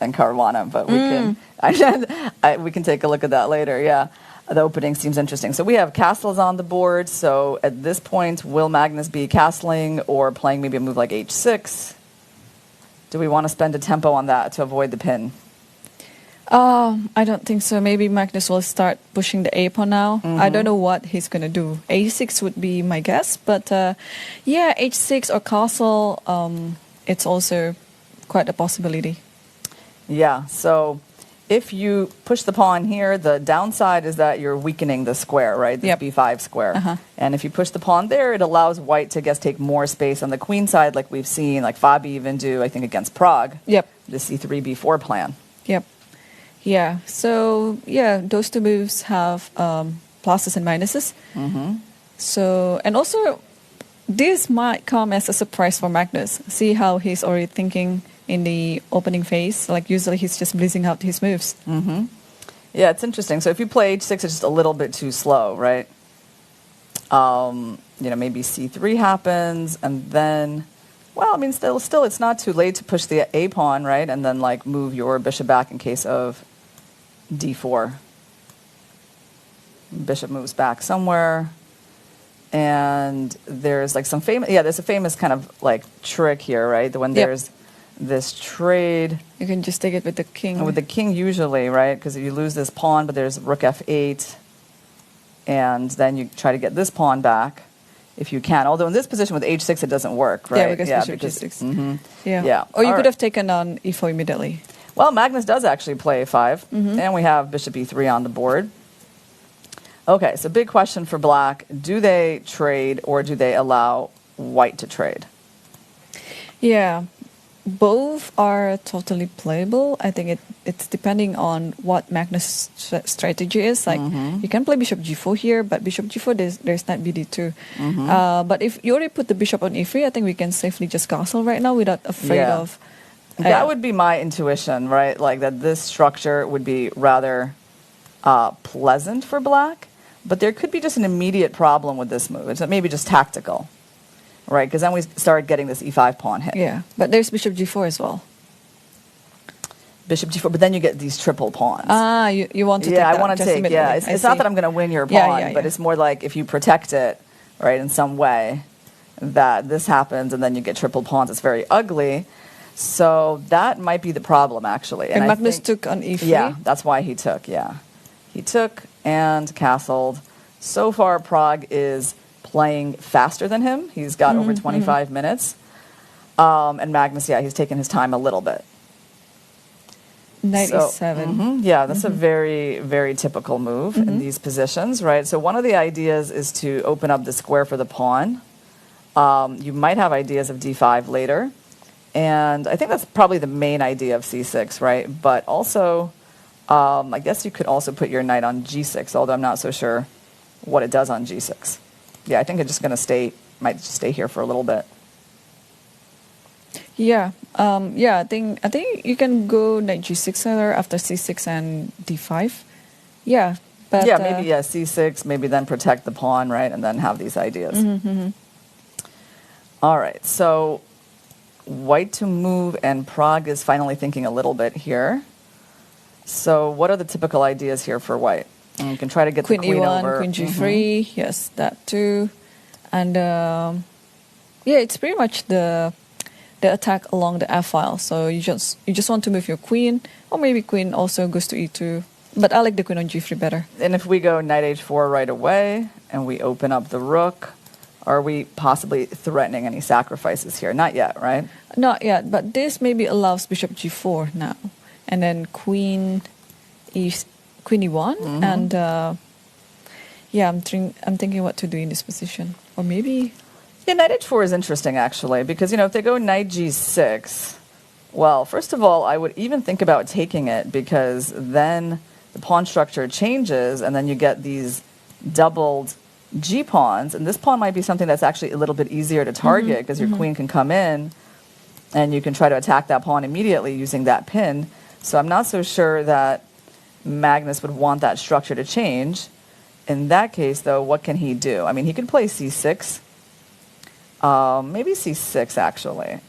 and Caruana, but we can take a look at that later. Yeah, the opening seems interesting. So we have castles on the board. So at this point, will Magnus be castling or playing maybe a move like h6? Do we want to spend a tempo on that to avoid the pin? I don't think so. Maybe Magnus will start pushing the a pawn now. I don't know what he's going to do. a6 would be my guess, but yeah, h6 or castle, it's also quite a possibility. Yeah, so if you push the pawn here, the downside is that you're weakening the square, right? The b5 square. And if you push the pawn there, it allows white to, I guess, take more space on the queen side, like we've seen, like FIDE even do, I think, against Pragg. Yep. The c3, b4 plan. Yep. Yeah, so yeah, those two moves have pluses and minuses. So, and also, this might come as a surprise for Magnus. See how he's already thinking in the opening phase. Like usually he's just blazing out his moves. Yeah, it's interesting. So if you play h6, it's just a little bit too slow, right? You know, maybe c3 happens, and then, well, I mean, still, it's not too late to push the a pawn, right? And then like move your bishop back in case of d4. Bishop moves back somewhere. And there's like some famous, there's a famous kind of like trick here, right? When there's this trade. You can just take it with the king. With the king usually, right? Because you lose this pawn, but there's rook f8. And then you try to get this pawn back if you can. Although in this position with h6, it doesn't work, right? Yeah, because g6. Yeah. Or you could have taken on e4 immediately. Well, Magnus does actually play a5. And we have bishop e3 on the board. Okay, so big question for black. Do they trade or do they allow white to trade? Yeah, both are totally playable. I think it's depending on what Magnus' strategy is. Like, you can play bishop g4 here, but bishop g4, there's knight bd2. But if you already put the bishop on e3, I think we can safely just castle right now without afraid of... that would be my intuition, right? Like that this structure would be rather pleasant for black. But there could be just an immediate problem with this move. It's maybe just tactical, right? Because then we start getting this e5 pawn hit. Yeah, but there's bishop g4 as well. Bishop g4, but then you get these triple pawns. Ah, you want to take that. I want to take, It's not that I'm going to win your pawn, but it's more like if you protect it, right, in some way, that this happens and then you get triple pawns. It's very ugly. So that might be the problem, actually. And Magnus took on e3? Yeah, that's why he took, He took and castled. So far, Pragg is playing faster than him. He's got over 25 minutes. And Magnus, he's taken his time a little bit. Knight e7. Yeah, that's a very, very typical move in these positions, right? So one of the ideas is to open up the square for the pawn. You might have ideas of d5 later. And I think that's probably the main idea of c6, right? But also... I guess you could also put your knight on g6, although I'm not so sure what it does on g6. Yeah, I think it's just going to might just stay here for a little bit. Yeah, I think you can go knight g6 after c6 and d5. Yeah, but maybe c6, maybe then protect the pawn, right, and then have these ideas. All right, so white to move, and Pragg is finally thinking a little bit here. So what are the typical ideas here for white? And you can try to get the queen e1, over. Queen g3, yes, that too. And it's pretty much the attack along the f file. So you just want to move your queen, or maybe queen also goes to e2. But I like the queen on g3 better. And if we go knight h4 right away, and we open up the rook, are we possibly threatening any sacrifices here? Not yet, right? Not yet, but this maybe allows bishop g4 now. And then queen e1, and I'm thinking what to do in this position, or maybe knight h4 is interesting actually, because if they go knight g6, well, first of all, I would even think about taking it, because then the pawn structure changes, and then you get these doubled g pawns, and this pawn might be something that's actually a little bit easier to target, because your queen can come in, and you can try to attack that pawn immediately using that pin. So I'm not so sure that Magnus would want that structure to change. In that case, though, what can he do? I mean, he could play c6. Maybe c6, actually.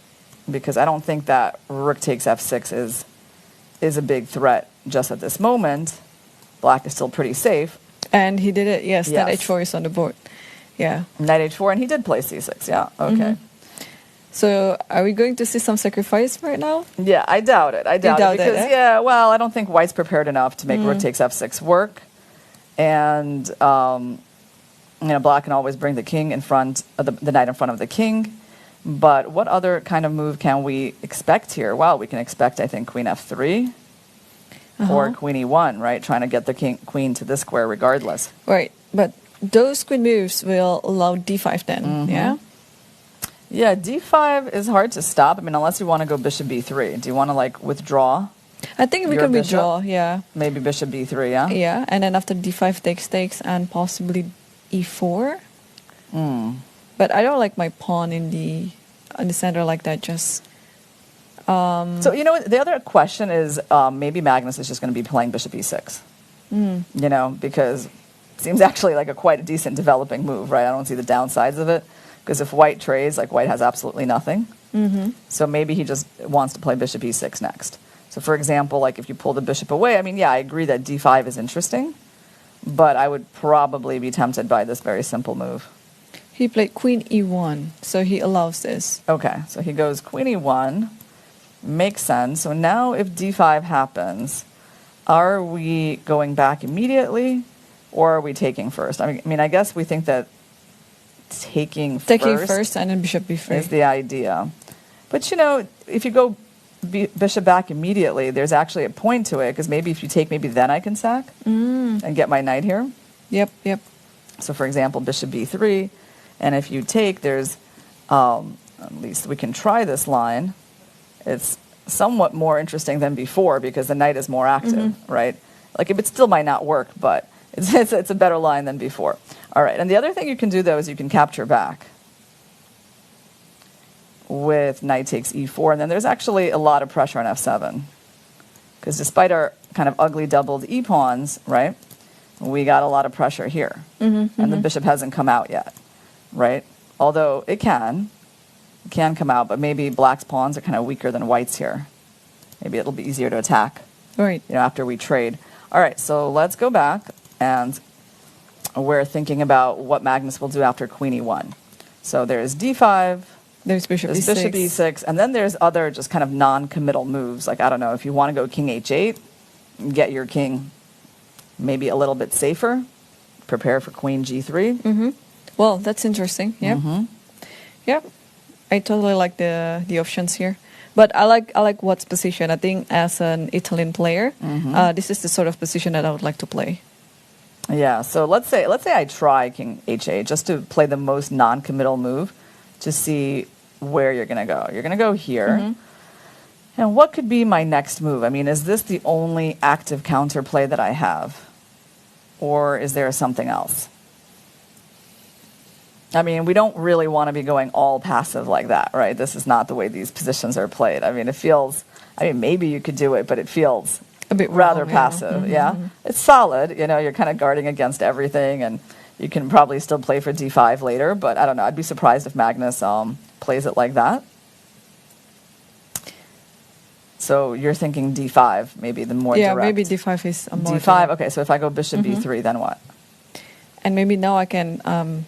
Because I don't think that rook takes f6 is is a big threat just at this moment. Black is still pretty safe. And he did it, yes. Yes. Knight h4 is on the board. Yeah. Knight h4, and he did play c6, yeah, okay. So are we going to see some sacrifice right now? Yeah, I doubt it. I doubt it because, yeah, well, I don't think white's prepared enough to make rook takes f6 work. And, you know, black can always bring the king in front, of the knight in front of the king. But what other kind of move can we expect here? Well, we can expect, I think, queen f3 or queen e1, right? Trying to get the queen to this square regardless. Right, but those queen moves will allow d5 then, yeah? Yeah, d5 is hard to stop. I mean, unless you want to go bishop b3. Do you want to, like, withdraw? I think we can withdraw, yeah. Maybe bishop b3, yeah? Yeah, and then after d5 takes and possibly e4. But I don't like my pawn in the center like that, just... So, you know, the other question is maybe Magnus is just going to be playing bishop e6. You know, because it seems actually like quite a decent developing move, right? I don't see the downsides of it. Because if white trades, like white has absolutely nothing. So maybe he just wants to play bishop e6 next. So for example, like if you pull the bishop away, I mean, yeah, I agree that d5 is interesting. But I would probably be tempted by this very simple move. He played queen e1, so he allows this. Okay, so he goes queen e1. Makes sense. So now if d5 happens, are we going back immediately or are we taking first? I mean, I guess we think that taking first and then bishop b3 is the idea. But, you know, if you go bishop back immediately, there's actually a point to it, because maybe if you take, maybe then I can sack and get my knight here. Yep. So, for example, bishop b3, and if you take, there's, at least we can try this line. It's somewhat more interesting than before because the knight is more active, right? Like, it still might not work, but it's a better line than before. All right, and the other thing you can do, though, is you can capture back with knight takes e4, and then there's actually a lot of pressure on f7. Because despite our kind of ugly doubled e-pawns, right, we got a lot of pressure here. And the bishop hasn't come out yet, right? Although it can come out, but maybe black's pawns are kind of weaker than white's here. Maybe it'll be easier to attack, right? You know, after we trade. All right, so let's go back, and we're thinking about what Magnus will do after queen e1. So there's d5, there's bishop e6, and then there's other just kind of non-committal moves. Like, I don't know, if you want to go king h8, get your king maybe a little bit safer, prepare for queen g3. Well, that's interesting. Yep. I totally like the options here. But I like Watt's position. I think as an Italian player, this is the sort of position that I would like to play. Yeah, so let's say I try king h8 just to play the most non-committal move to see where you're going to go. You're going to go here. And what could be my next move? I mean, is this the only active counterplay that I have? Or is there something else? I mean, we don't really want to be going all passive like that, right? This is not the way these positions are played. I mean, it feels, I mean, maybe you could do it, but it feels a bit rather wrong, passive, It's solid, you know, you're kind of guarding against everything, and you can probably still play for d5 later, but I don't know, I'd be surprised if Magnus plays it like that. So you're thinking d5, maybe the more direct. Yeah, maybe d5 is a more d5, direct. okay, so if I go bishop b3, then what? And maybe now I can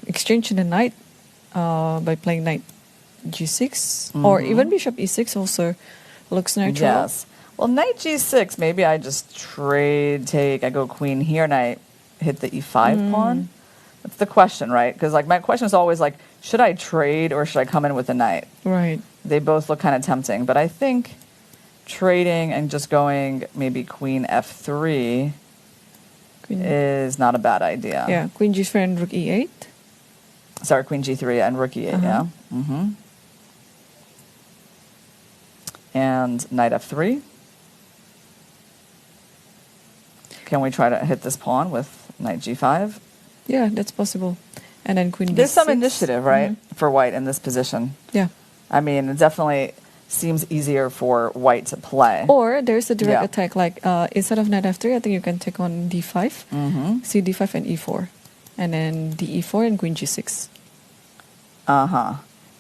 exchange the knight by playing knight g6, or even bishop e6 also looks natural. Yes. Well, knight g6, maybe I just trade, take, I go queen here, and I hit the e5 pawn. That's the question, right? Because like my question is always like, should I trade or should I come in with a knight? Right. They both look kind of tempting, but I think trading and just going maybe queen f3 is not a bad idea. Yeah, queen g3 and rook e8. Sorry, queen g3 and rook e8, yeah. And knight f3. Can we try to hit this pawn with knight g5? Yeah, that's possible. And then queen d6. There's some initiative, right, for white in this position. Yeah. I mean, it definitely seems easier for white to play. Or there's a direct attack, like instead of knight f3, I think you can take on d5, c d5 and e4. And then d e4 and queen g6.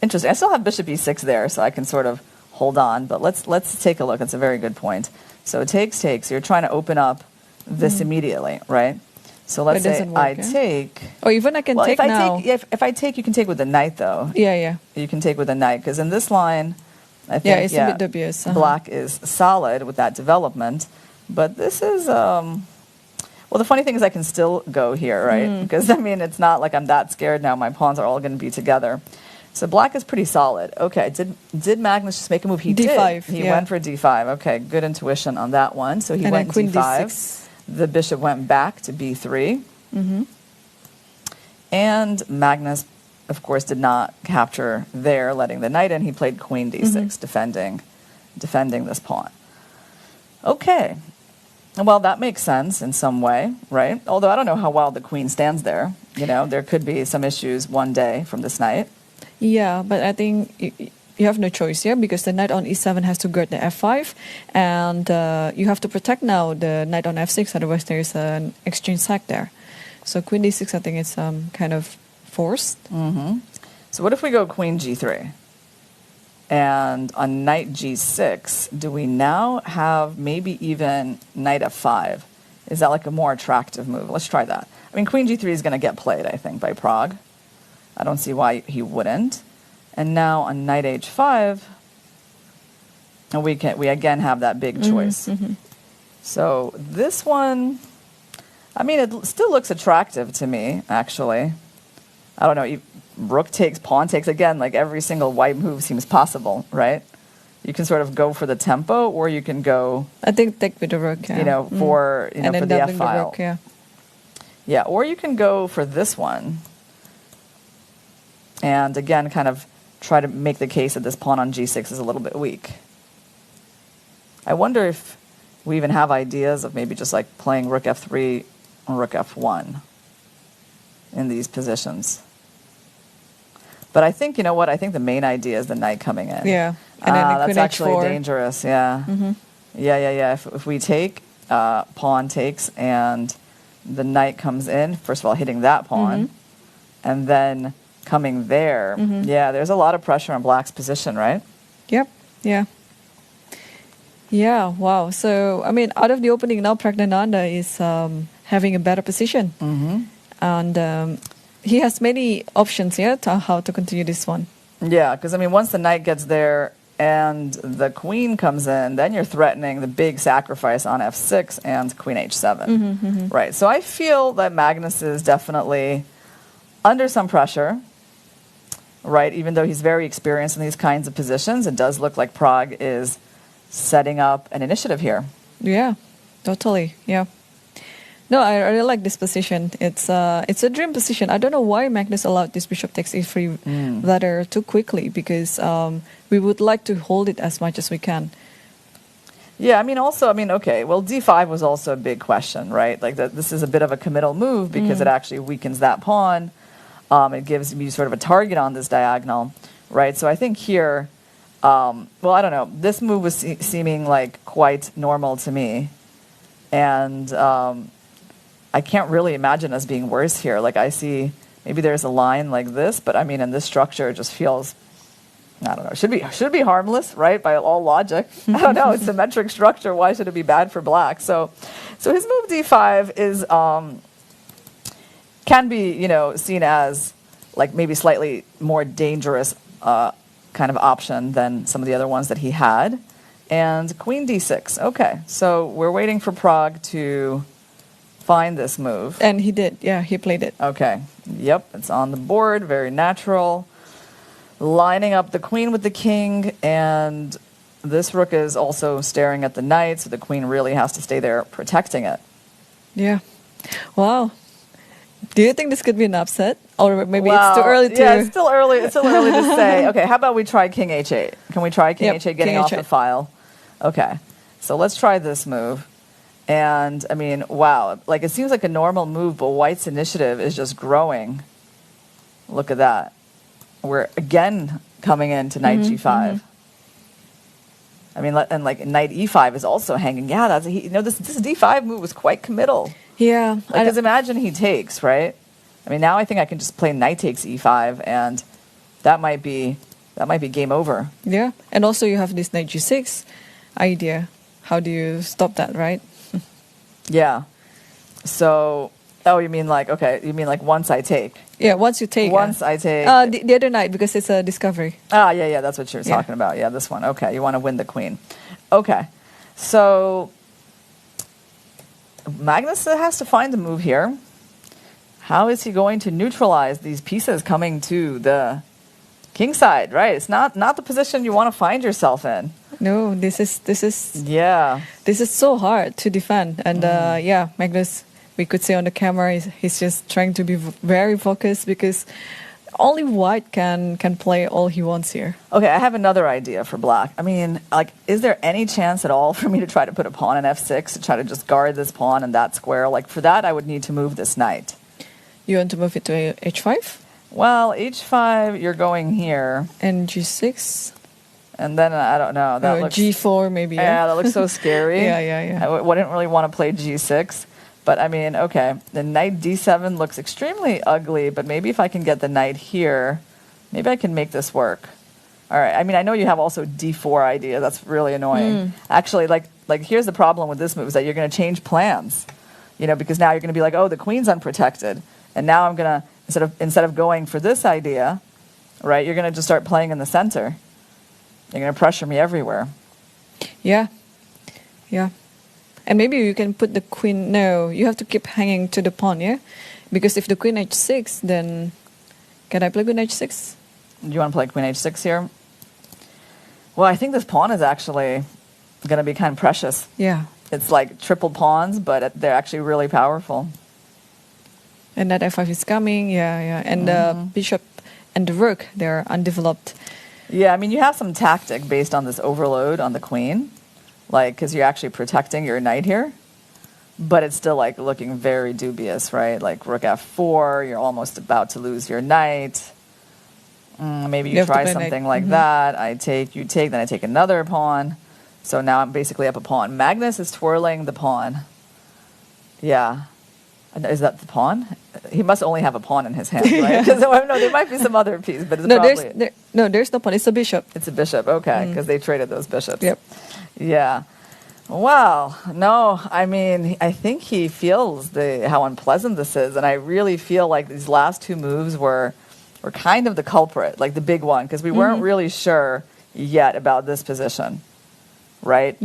Interesting. I still have bishop e6 there, so I can sort of hold on, but let's take a look. It's a very good point. So takes. You're trying to open up this immediately, right? So let's say I take. Or even I can take now. If I take, you can take with the knight, though. Yeah. You can take with the knight, because in this line, I think it's a bit dubious. Black is solid with that development. But this is, well, the funny thing is I can still go here, right? Because, I mean, it's not like I'm that scared now. My pawns are all going to be together. So black is pretty solid. Okay, did Magnus just make a move? He D5, did. He went for D5. Okay, good intuition on that one. So he went Queen D5. D6. The bishop went back to B3. And Magnus, of course, did not capture there, letting the knight in. He played Queen D6, defending this pawn. Okay. Well, that makes sense in some way, right? Although I don't know how well the queen stands there. You know, there could be some issues one day from this knight. Yeah, but I think you have no choice here, because the knight on E7 has to guard the F5, and you have to protect now the knight on F6, otherwise there's an exchange sack there. So Queen D6, I think it's kind of forced. So what if we go Queen G3? And on Knight G6, do we now have maybe even Knight F5? Is that like a more attractive move? Let's try that. I mean, Queen G3 is going to get played, I think, by Pragg. I don't see why he wouldn't. And now on Knight H5, we again have that big choice. So this one, I mean, it still looks attractive to me, actually. I don't know. Rook takes, pawn takes. Again, like every single white move seems possible, right? You can sort of go for the tempo, or you can go. I think take with the rook. Yeah. You know, for for the F file. The rook, yeah, or you can go for this one. And again, kind of try to make the case that this pawn on G6 is a little bit weak. I wonder if we even have ideas of maybe just like playing Rook F3 or Rook F1 in these positions. But I think, you know what, I think the main idea is the knight coming in. Yeah, and then that's actually dangerous, yeah. Yeah. If we take, pawn takes, and the knight comes in, first of all, hitting that pawn, and then coming there. Yeah, there's a lot of pressure on black's position, right? Yep, yeah. Yeah, wow. So, I mean, out of the opening now, Praggnanandhaa is having a better position. And he has many options here to how to continue this one. Yeah, because, I mean, once the knight gets there and the queen comes in, then you're threatening the big sacrifice on F6 and Queen H7. Right, so I feel that Magnus is definitely under some pressure. Right, even though he's very experienced in these kinds of positions, it does look like Pragg is setting up an initiative here. Yeah, totally. Yeah. No, I really like this position. It's a dream position. I don't know why Magnus allowed this bishop takes e3 ladder too quickly, because we would like to hold it as much as we can. Yeah, I mean, also, I mean, okay, well, D5 was also a big question, right? Like, this is a bit of a committal move because it actually weakens that pawn. It gives me sort of a target on this diagonal, right? So I think here, well, I don't know. This move was seeming like quite normal to me. And I can't really imagine us being worse here. Like, I see maybe there's a line like this, but I mean, in this structure, it just feels, I don't know, should be harmless, right? By all logic. I don't know, it's symmetric structure. Why should it be bad for black? So his move D5 is, can be, you know, seen as like maybe slightly more dangerous kind of option than some of the other ones that he had. And Queen D6. Okay, so we're waiting for Pragg to find this move. And he did. Yeah, he played it. Okay. Yep, it's on the board. Very natural. Lining up the queen with the king, and this rook is also staring at the knight, so the queen really has to stay there protecting it. Yeah. Wow. Do you think this could be an upset? Or maybe it's too early to... Yeah, it's still early to say. Okay, how about we try King H8? Can we try King H8 getting off the file? Okay, so let's try this move. And, I mean, wow. Like, it seems like a normal move, but White's initiative is just growing. Look at that. We're, again, coming into Knight G5. I mean, and, like, Knight E5 is also hanging. Yeah, that's... You know, this D5 move was quite committal. Yeah. Because imagine he takes, right? I mean, now I think I can just play knight takes e5, and that might be game over. Yeah. And also you have this knight g6 idea. how do you stop that, right? Yeah. So, oh, you mean like, okay, you mean like once I take. Yeah, once you take. Once I take. The other knight, because it's a discovery. Ah, yeah, that's what you're talking about. Yeah, this one. Okay, you want to win the queen. Okay. So, Magnus has to find a move here. How is he going to neutralize these pieces coming to the king side, right? It's not the position you want to find yourself in. No, this is Yeah. This is so hard to defend. And Magnus, we could see on the camera, he's just trying to be very focused because only white can play all he wants here. Okay, I have another idea for black. I mean, like, is there any chance at all for me to try to put a pawn in f6 to try to just guard this pawn and that square? Like, for that, I would need to move this knight. You want to move it to h5? Well, h5, you're going here. And g6? And then, I don't know. That looks, g4 maybe. Yeah, that looks so scary. Yeah. I wouldn't really want to play g6. But, I mean, okay, the knight d7 looks extremely ugly, but maybe if I can get the knight here, maybe I can make this work. All right, I mean, I know you have also d4 idea. That's really annoying. Actually, like here's the problem with this move is that you're going to change plans, because now you're going to be like, oh, the queen's unprotected. And now I'm going to, instead of going for this idea, right, you're going to just start playing in the center. You're going to pressure me everywhere. Yeah. And maybe you can put the queen. No, you have to keep hanging to the pawn, yeah? Because if the queen h6, then can I play queen h6? Do you want to play queen h6 here? Well, I think this pawn is actually going to be kind of precious. Yeah. It's like triple pawns, but they're actually really powerful. And that f5 is coming, yeah. And the bishop and the rook, they're undeveloped. Yeah, I mean, you have some tactic based on this overload on the queen. Like, because you're actually protecting your knight here. But it's still, like, looking very dubious, right? Like, rook f4, you're almost about to lose your knight. Maybe you try something like that. I take, you take, then I take another pawn. So now I'm basically up a pawn. Magnus is twirling the pawn. Yeah. Is that the pawn? He must only have a pawn in his hand, right? Because no, there might be some other piece, but it's probably... there's no pawn. It's a bishop. It's a bishop, okay, because they traded those bishops. Yep. Yeah. Wow. No, I mean, I think he feels how unpleasant this is, and I really feel like these last two moves were kind of the culprit, like the big one, because we weren't really sure yet about this position, right?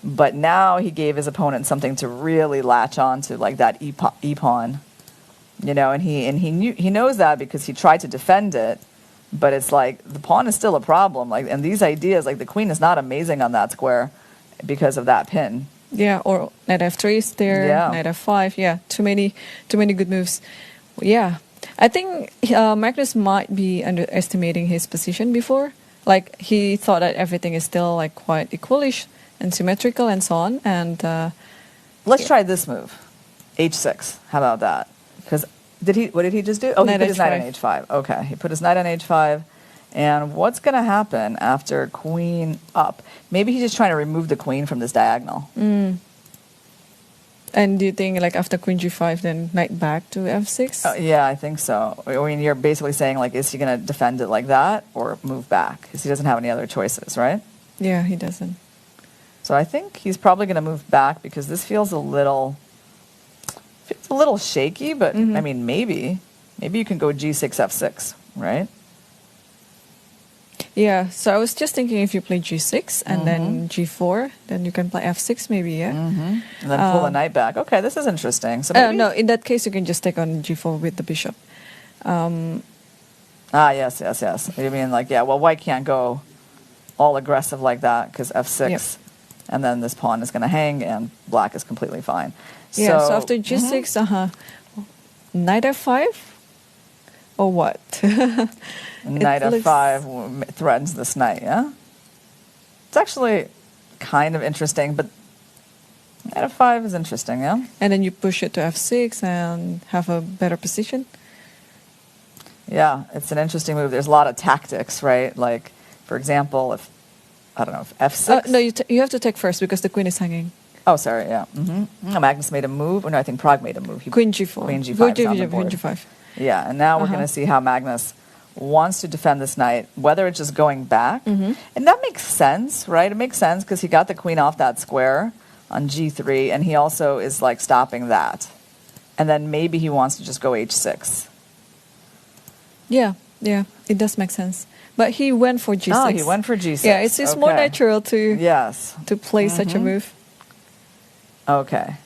But now he gave his opponent something to really latch on to, like that e-pawn, and he knows that because he tried to defend it, but it's like the pawn is still a problem. Like, and these ideas, like the queen is not amazing on that square because of that pin. Yeah, or knight f3 is there, knight f5. Yeah, too many good moves. Yeah, I think Magnus might be underestimating his position before. Like he thought that everything is still like quite equalish and symmetrical and so on. And let's try this move, h6. How about that? Because what did he just do? Oh, he put his knight on h5. Okay, he put his knight on h5. And what's going to happen after queen up? Maybe he's just trying to remove the queen from this diagonal. And do you think, like, after queen g5, then knight back to f6? Yeah, I think so. I mean, you're basically saying, like, is he going to defend it like that or move back? Because he doesn't have any other choices, right? Yeah, he doesn't. So I think he's probably going to move back because this feels a little shaky, but, I mean, maybe you can go g6, f6, right? Yeah, so I was just thinking if you play g6 and then g4, then you can play f6 maybe, yeah? And then pull the knight back. Okay, this is interesting. So maybe... no, in that case, you can just take on g4 with the bishop. Yes. You mean like, yeah, well, white can't go all aggressive like that because f6, and then this pawn is going to hang, and black is completely fine. Yeah, so after g6, knight f5? Or what? Knight f5 threatens this knight, yeah? It's actually kind of interesting, but knight f5 is interesting, yeah? And then you push it to f6 and have a better position? Yeah, it's an interesting move. There's a lot of tactics, right? Like, for example, if f6... no, you have to take first because the queen is hanging. Oh, sorry, yeah. Magnus made a move. No, I think Pragg made a move. Queen g4. Queen g5 is on the board. Queen g5. Yeah, and now we're going to see how Magnus wants to defend this knight, whether it's just going back. And that makes sense, right? It makes sense because he got the queen off that square on g3, and he also is like stopping that. And then maybe he wants to just go h6. Yeah, it does make sense. But he went for g6. Oh, he went for g6. Yeah, it's more natural to to play such a move. Okay.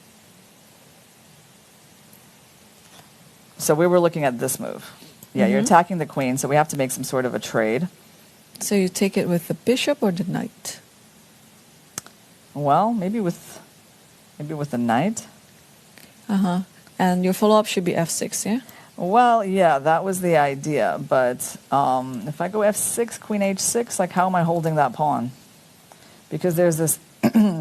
So we were looking at this move. Yeah, you're attacking the queen, so we have to make some sort of a trade. So you take it with the bishop or the knight? Well, maybe with the knight. And your follow-up should be f6, yeah? Well, yeah, that was the idea. But if I go f6, queen h6, like how am I holding that pawn? Because there's this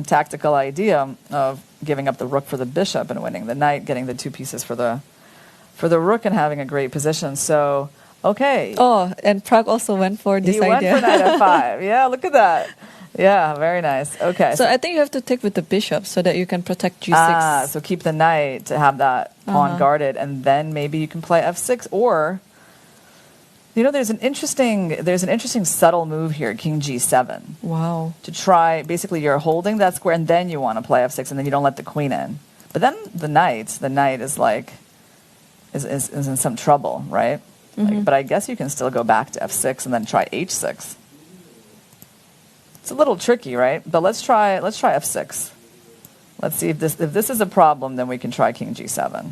tactical idea of giving up the rook for the bishop and winning the knight, getting the two pieces for the rook and having a great position. So, okay. Oh, and Pragg also went for this idea. He went for knight f5. Yeah, look at that. Yeah, very nice. Okay. So I think you have to take with the bishop so that you can protect g6. So keep the knight to have that pawn guarded, and then maybe you can play f6. Or, you know, there's an interesting subtle move here, king g7. Wow. To try, basically you're holding that square, and then you want to play f6, and then you don't let the queen in. But then the knight is like, is in some trouble, right? Like, but I guess you can still go back to f6 and then try h6. It's a little tricky, right? But let's try f6. Let's see if this is a problem, then we can try king g7.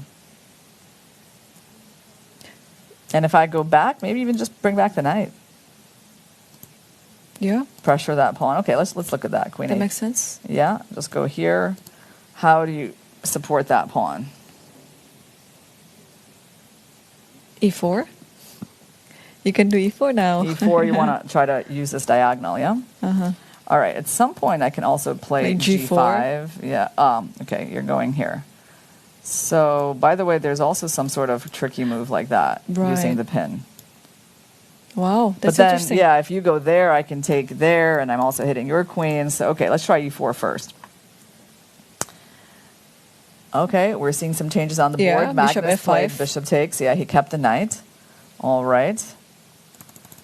And if I go back, maybe even just bring back the knight. Yeah. Pressure that pawn. Okay, let's look at that. Queen that eight. Makes sense. Yeah, just go here. How do you support that pawn? e4. You can do e4 now. e4, you want to try to use this diagonal, yeah? All right, at some point I can also play g4. g5. Yeah, okay, you're going here. So, by the way, there's also some sort of tricky move like that, using the pin. Wow, that's but then, interesting. Yeah, if you go there, I can take there, and I'm also hitting your queen. So, okay, let's try e4 first. Okay, we're seeing some changes on the board. Bishop Magnus f5. played bishop takes. Yeah, he kept the knight. All right.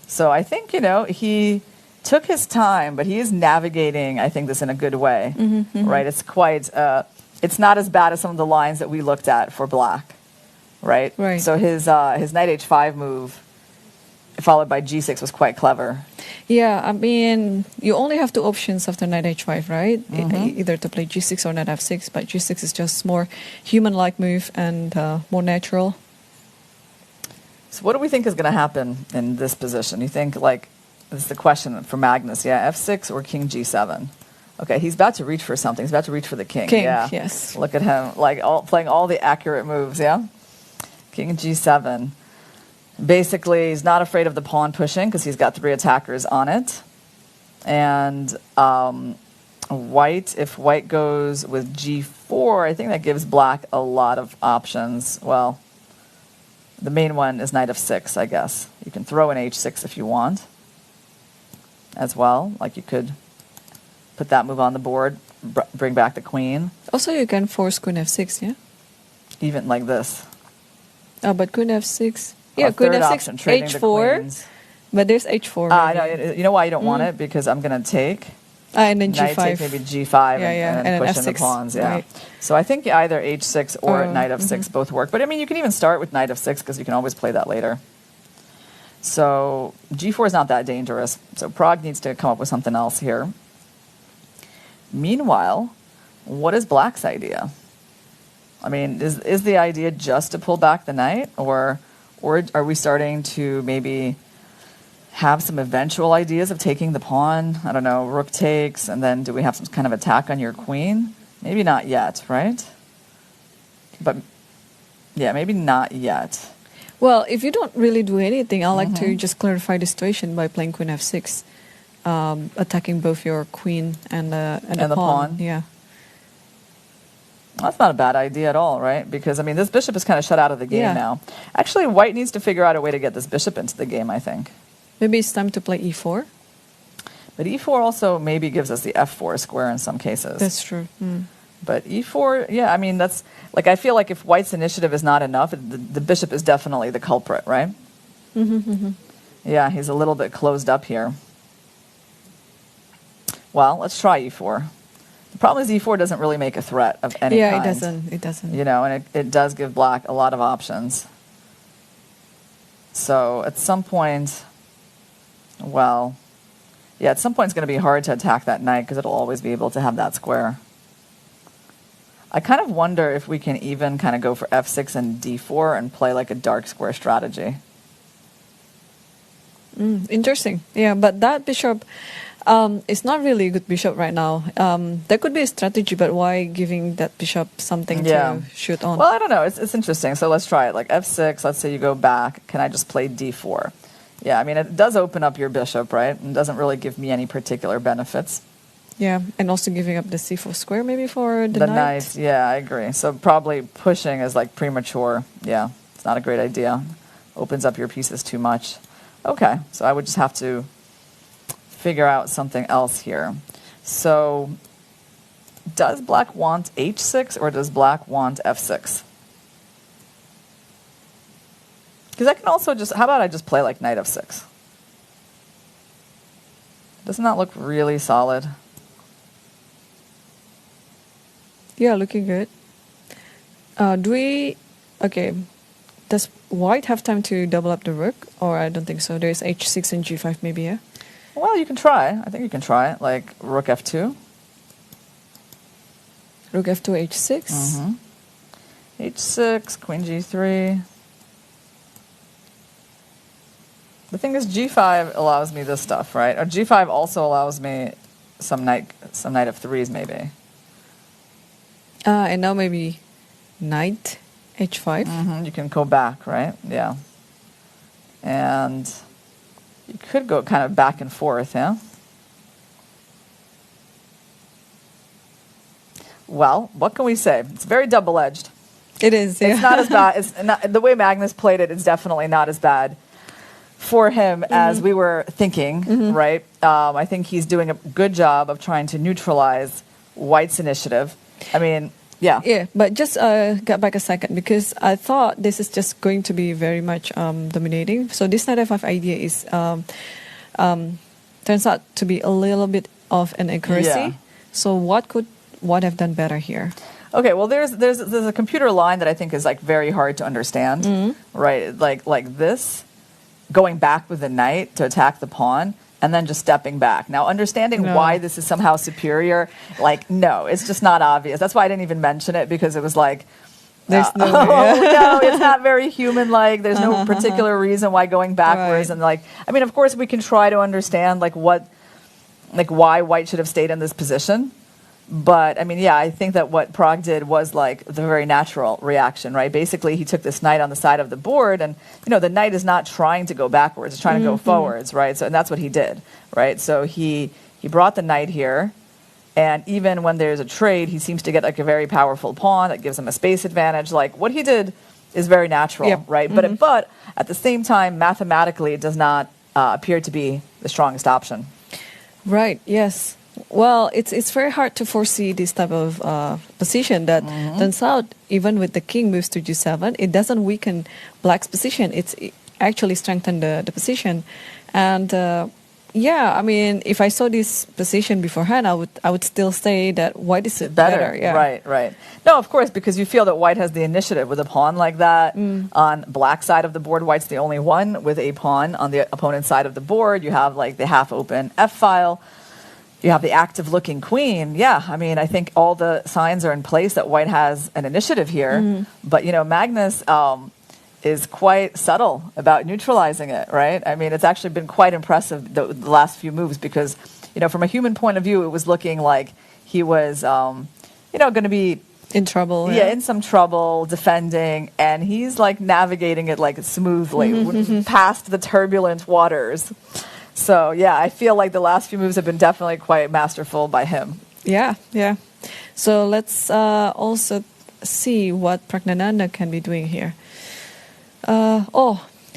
So I think, he took his time, but he is navigating, I think, this in a good way. Right? It's quite, it's not as bad as some of the lines that we looked at for black. Right? Right. So his knight h5 move, followed by g6, was quite clever. Yeah, I mean, you only have two options after knight h5, right? Either to play g6 or knight f6, but g6 is just more human-like move and more natural. So what do we think is going to happen in this position? You think, this is the question for Magnus, yeah, f6 or king g7? Okay, he's about to reach for something. He's about to reach for the king. Yeah. Yes. Look at him, playing all the accurate moves, yeah? King g7. Basically, he's not afraid of the pawn pushing because he's got 3 attackers on it. And if white goes with g4, I think that gives black a lot of options. Well, the main one is knight f6, I guess. You can throw in h6 if you want as well. Like you could put that move on the board, bring back the queen. Also, you can force queen f6, yeah? Even like this. Oh, but queen f6. Yeah, queen f6, option, h4. But there's h4. No, you know why you don't want it? Because I'm going to take. And then knight g5. take maybe g5 and and push f6, in the pawns. Yeah. Right. So I think either h6 or knight f6 both work. But I mean, you can even start with knight f6 because you can always play that later. So g4 is not that dangerous. So Pragg needs to come up with something else here. Meanwhile, what is black's idea? I mean, is the idea just to pull back the knight, or are we starting to maybe have some eventual ideas of taking the pawn? I don't know, rook takes, and then do we have some kind of attack on your queen? Maybe not yet, right? But yeah, maybe not yet. Well, if you don't really do anything, I like to just clarify the situation by playing queen f6, attacking both your queen and the pawn. Yeah. That's not a bad idea at all, right? Because, I mean, this bishop is kind of shut out of the game now. Actually, white needs to figure out a way to get this bishop into the game, I think. Maybe it's time to play e4. But e4 also maybe gives us the f4 square in some cases. That's true. But e4, yeah, I mean, that's, I feel like if white's initiative is not enough, the bishop is definitely the culprit, right? Yeah, he's a little bit closed up here. Well, let's try e4. The problem is e4 doesn't really make a threat of any kind. Yeah, it doesn't. It doesn't. You know, and it does give black a lot of options. So at some point, well, yeah, at some point it's going to be hard to attack that knight because it'll always be able to have that square. I kind of wonder if we can even kind of go for f6 and d4 and play like a dark square strategy. Interesting. Yeah, but that bishop is not really a good bishop right now. There could be a strategy, but why giving that bishop something to shoot on? Well, I don't know. It's interesting. So let's try it. Like f6, let's say you go back. Can I just play d4? Yeah, I mean, it does open up your bishop, right? And doesn't really give me any particular benefits. Yeah, and also giving up the c4 square maybe for the knight. Knight, yeah, I agree. So probably pushing is like premature. Yeah, it's not a great idea. Opens up your pieces too much. Okay, so I would just have to figure out something else here. So does black want h6 or does black want f6? Because I can also just, how about I just play like knight f6? Doesn't that look really solid? Yeah, looking good. Okay, does white have time to double up the rook? Or I don't think so. There's h6 and g5 maybe, yeah? Well, you can try. I think you can try it, like rook f2. Rook f2, h6. h6, queen g3. The thing is, g5 allows me this stuff, right? Or g5 also allows me some knight f3s maybe. And now maybe knight h5. You can go back, right? Yeah. And you could go kind of back and forth, yeah? Well, what can we say? It's very double-edged. It is, yeah. It's not as bad. It's not, the way Magnus played it is definitely not as bad for him as we were thinking, right? I think he's doing a good job of trying to neutralize white's initiative. I mean, yeah. Yeah, but just get back a second because I thought this is just going to be very much dominating. So this knight f5 idea is turns out to be a little bit of an accuracy. Yeah. So what could white have done better here? Okay, well, there's a computer line that I think is like very hard to understand, right? Like this, going back with the knight to attack the pawn, and then just stepping back. Now, understanding why this is somehow superior, like, no, it's just not obvious. That's why I didn't even mention it, because it was like, there's no, it's not very human-like. There's no particular reason why going backwards. Right. And like, I mean, of course, we can try to understand like why white should have stayed in this position. But, I mean, yeah, I think that what Pragg did was, like, the very natural reaction, right? Basically, he took this knight on the side of the board, and, you know, the knight is not trying to go backwards. It's trying to go forwards, right? So, and that's what he did, right? So he brought the knight here, and even when there's a trade, he seems to get, like, a very powerful pawn that gives him a space advantage. Like, what he did is very natural, right? But at the same time, mathematically, it does not appear to be the strongest option. Right, yes. Well, it's very hard to foresee this type of position that turns out even with the king moves to g7, it doesn't weaken black's position. It actually strengthens the position. And yeah, I mean, if I saw this position beforehand, I would still say that white is better. Yeah. Right. No, of course, because you feel that white has the initiative with a pawn like that. On black side of the board, white's the only one with a pawn on the opponent's side of the board. You have like the half-open f-file. You have the active-looking queen. Yeah, I mean, I think all the signs are in place that white has an initiative here. But, you know, Magnus is quite subtle about neutralizing it, right? I mean, it's actually been quite impressive, the last few moves, because, you know, from a human point of view, it was looking like he was, you know, going to be in trouble. Yeah, in some trouble, defending, and he's, like, navigating it, like, smoothly past the turbulent waters. So, yeah, I feel like the last few moves have been definitely quite masterful by him. Yeah. So let's also see what Praggnanandhaa can be doing here.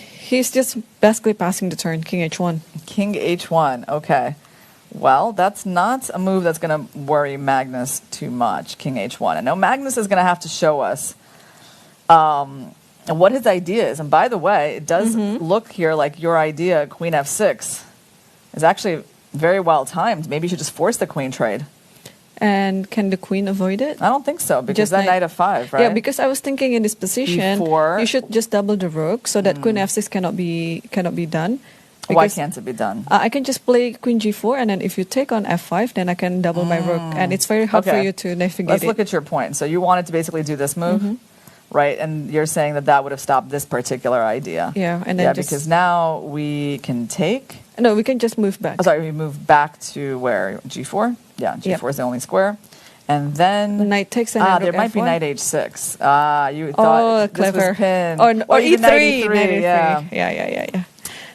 He's just basically passing the turn, king h1. King h1, okay. Well, that's not a move that's going to worry Magnus too much, king h1. I know Magnus is going to have to show us and what his idea is. And by the way, it does look here like your idea, queen f6, is actually very well timed. Maybe you should just force the queen trade. And can the queen avoid it? I don't think so, because Just then knight- knight f5, right? Yeah, because I was thinking in this position, E4. you should just double the rook so that queen f6 cannot be done. Why Because, can't it be done? I can just play queen g4, and then if you take on f5, then I can double my rook, and it's very hard for Okay. you to navigate Let's it. look at your point. So you wanted to basically do this move, right? And you're saying that that would have stopped this particular idea. Yeah, and then just- because now we can take. No, we can just move back. Oh, sorry, we move back to where? G4? Yeah, G4 Yep. is the only square. And then Knight takes and then there rook might be f1. knight h6. You thought this clever. was pinned. Or even e3. knight e3, Knight e3. yeah. Yeah.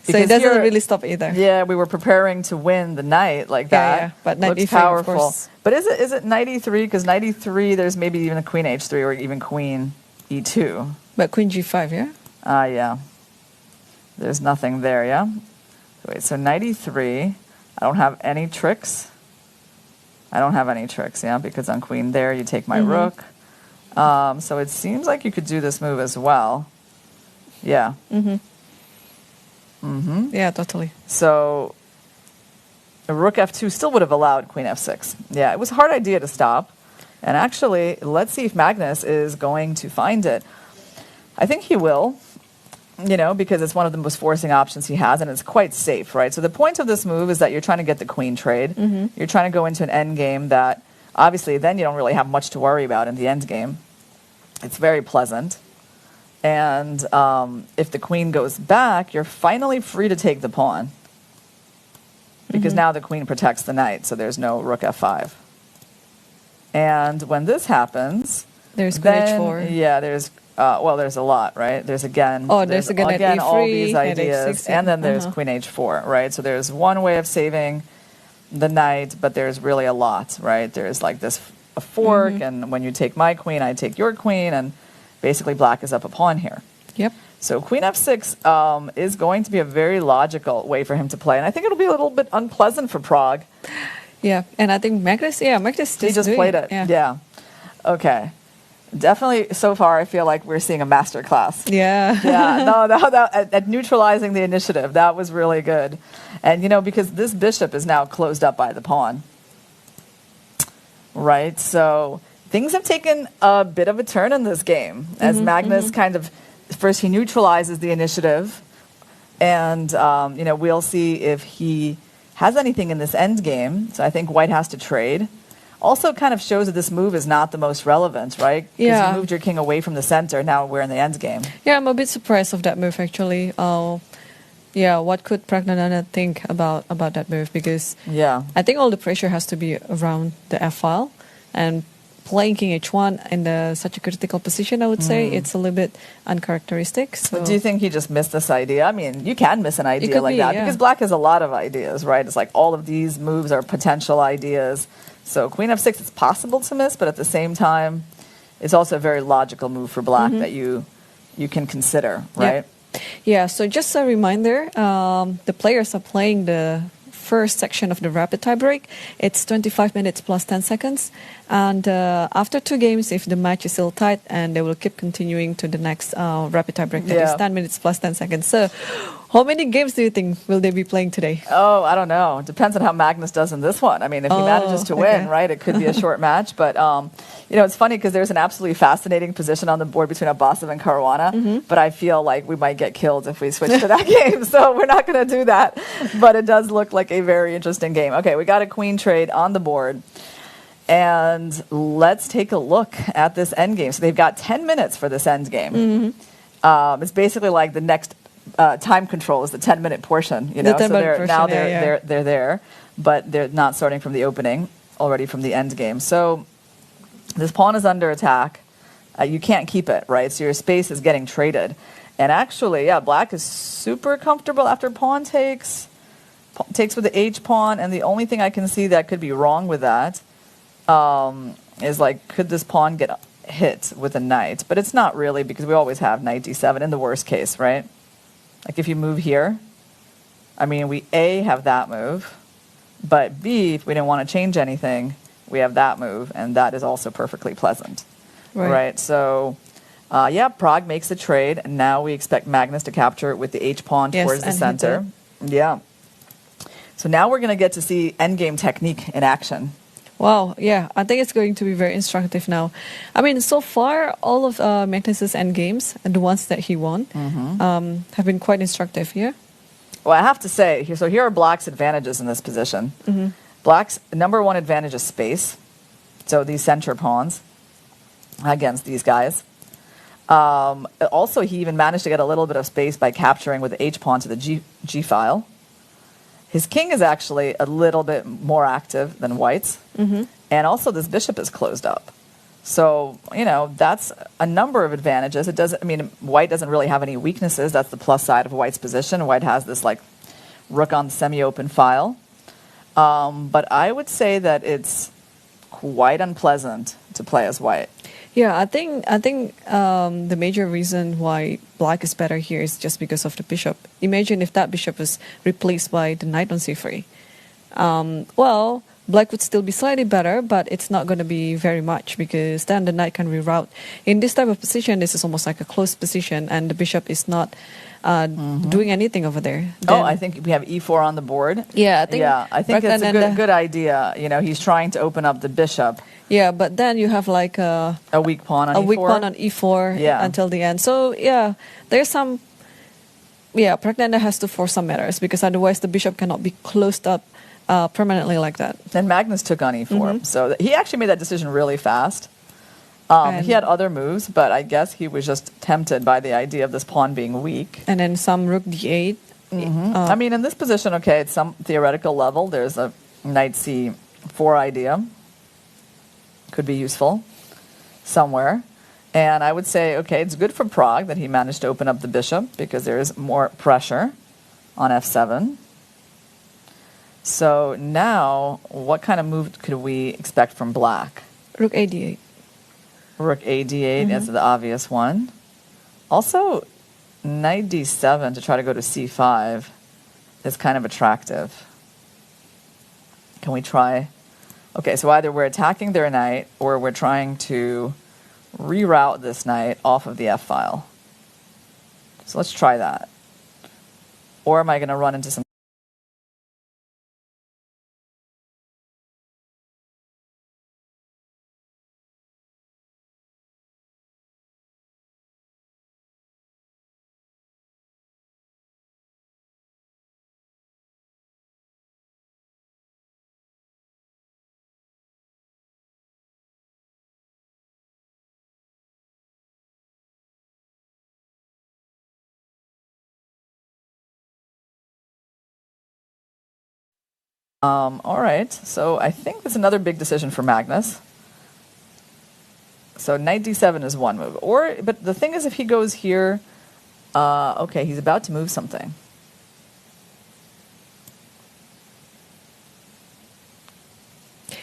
So Because it doesn't here- really stop either. Yeah, we were preparing to win the knight like Yeah, that. yeah. But knight Looks e3, of powerful. course. But is it knight e3? Because knight e3, there's maybe even a queen h3 or even queen e2. But queen g5, yeah? Yeah. There's nothing there, yeah? Wait, so knight e3. I don't have any tricks. I don't have any tricks, yeah, because on queen there, you take my rook. So it seems like you could do this move as well. Yeah. Yeah, totally. So rook f2 still would have allowed queen f6. Yeah, it was a hard idea to stop. And actually, let's see if Magnus is going to find it. I think he will, because it's one of the most forcing options he has, and it's quite safe, right? So the point of this move is that you're trying to get the queen trade. You're trying to go into an end game that, obviously, then you don't really have much to worry about in the end game. It's very pleasant. And if the queen goes back, you're finally free to take the pawn. Because now the queen protects the knight, so there's no rook f5. And when this happens... There's queen then, h4. Yeah, there's a lot, right? There's again... there's again knight e3, all these knight ideas. h6, And then there's uh-huh. queen h4, right? So there's one way of saving the knight, but there's really a lot, right? There's like this a fork, and when you take my queen, I take your queen, and basically black is up a pawn here. Yep. So queen f6 is going to be a very logical way for him to play, and I think it'll be a little bit unpleasant for Pragg. Yeah, and I think Magnus He just played it. Yeah. Okay. Definitely, so far, I feel like we're seeing a master class. Yeah. Yeah, no, at neutralizing the initiative, that was really good. And, because this bishop is now closed up by the pawn. Right? So things have taken a bit of a turn in this game as Magnus kind of, first he neutralizes the initiative, and, we'll see if he has anything in this end game. So I think white has to trade. Also kind of shows that this move is not the most relevant, right? Because Yeah. you moved your king away from the center. Now we're in the end game. Yeah, I'm a bit surprised of that move, actually. What could Praggnanandhaa think about that move? Because Yeah. I think all the pressure has to be around the f-file, and playing king h1 in such a critical position, I would say, it's a little bit uncharacteristic. So. But do you think he just missed this idea? I mean, you can miss an idea could like be, that yeah. because black has a lot of ideas, right? It's like all of these moves are potential ideas. So queen f6 is possible to miss, but at the same time, it's also a very logical move for black that you can consider, right? Yeah, so just a reminder, the players are playing the first section of the rapid tiebreak. It's 25 minutes plus 10 seconds. And after 2 games, if the match is still tight, and they will keep continuing to the next rapid tiebreak, that is 10 minutes plus 10 seconds. So how many games do you think will they be playing today? Oh, I don't know. It depends on how Magnus does in this one. I mean, if he manages to win, right, it could be a short match. But, it's funny because there's an absolutely fascinating position on the board between Abbasov and Caruana. But I feel like we might get killed if we switch to that game. So we're not going to do that. But it does look like a very interesting game. Okay, we got a queen trade on the board. And let's take a look at this endgame. So they've got 10 minutes for this endgame. It's basically like the next time control is the 10-minute portion. The 10-minute portion, now yeah. they're there, but they're not starting from the opening, already from the endgame. So this pawn is under attack. You can't keep it, right? So your space is getting traded. And actually, black is super comfortable after pawn takes with the h pawn, and the only thing I can see that could be wrong with that is like, could this pawn get hit with a knight? But it's not really, because we always have knight d7 in the worst case, right? Like if you move here, I mean, we A, have that move, but B, if we didn't want to change anything, we have that move, and that is also perfectly pleasant, right? So Yeah, Pragg makes the trade, and now we expect Magnus to capture it with the H pawn Yes, towards the and he center. Yeah. So now we're going to get to see endgame technique in action. Wow, yeah, I think it's going to be very instructive now. I mean, so far, all of Magnus's endgames, and the ones that he won, have been quite instructive here. Well, I have to say, here are Black's advantages in this position. Black's number one advantage is space. So these center pawns against these guys. Also, he even managed to get a little bit of space by capturing with the H pawn to the G file. His king is actually a little bit more active than White's. And also this bishop is closed up. So, that's a number of advantages. White doesn't really have any weaknesses. That's the plus side of White's position. White has this like rook on the semi-open file. But I would say that it's quite unpleasant to play as White. Yeah, I think the major reason why Black is better here is just because of the bishop. Imagine if that bishop is replaced by the knight on c3. Well, Black would still be slightly better, but it's not going to be very much because then the knight can reroute. In this type of position, this is almost like a closed position, and the bishop is not doing anything over there. Then, I think we have e4 on the board. Yeah, I think it's a good idea. He's trying to open up the bishop. Yeah, but then you have like a weak pawn on e4. Weak pawn on e4 until the end. So yeah, there's some. Yeah, Praggnanandhaa has to force some matters because otherwise the bishop cannot be closed up permanently like that. And Magnus took on e4, so he actually made that decision really fast. He had other moves, but I guess he was just tempted by the idea of this pawn being weak. And then some rook d8. In this position, okay, at some theoretical level, there's a knight c4 idea. Could be useful somewhere. And I would say, okay, it's good for Pragg that he managed to open up the bishop because there is more pressure on f7. So now, what kind of move could we expect from Black? Rook a d8. Rook a d8 is the obvious one. Also, knight d7 to try to go to c5 is kind of attractive. Can we try? Okay, so either we're attacking their knight or we're trying to reroute this knight off of the f file. So let's try that. Or am I going to run into some... all right, so I think that's another big decision for Magnus. So knight d7 is one move. But the thing is, if he goes here, okay, he's about to move something.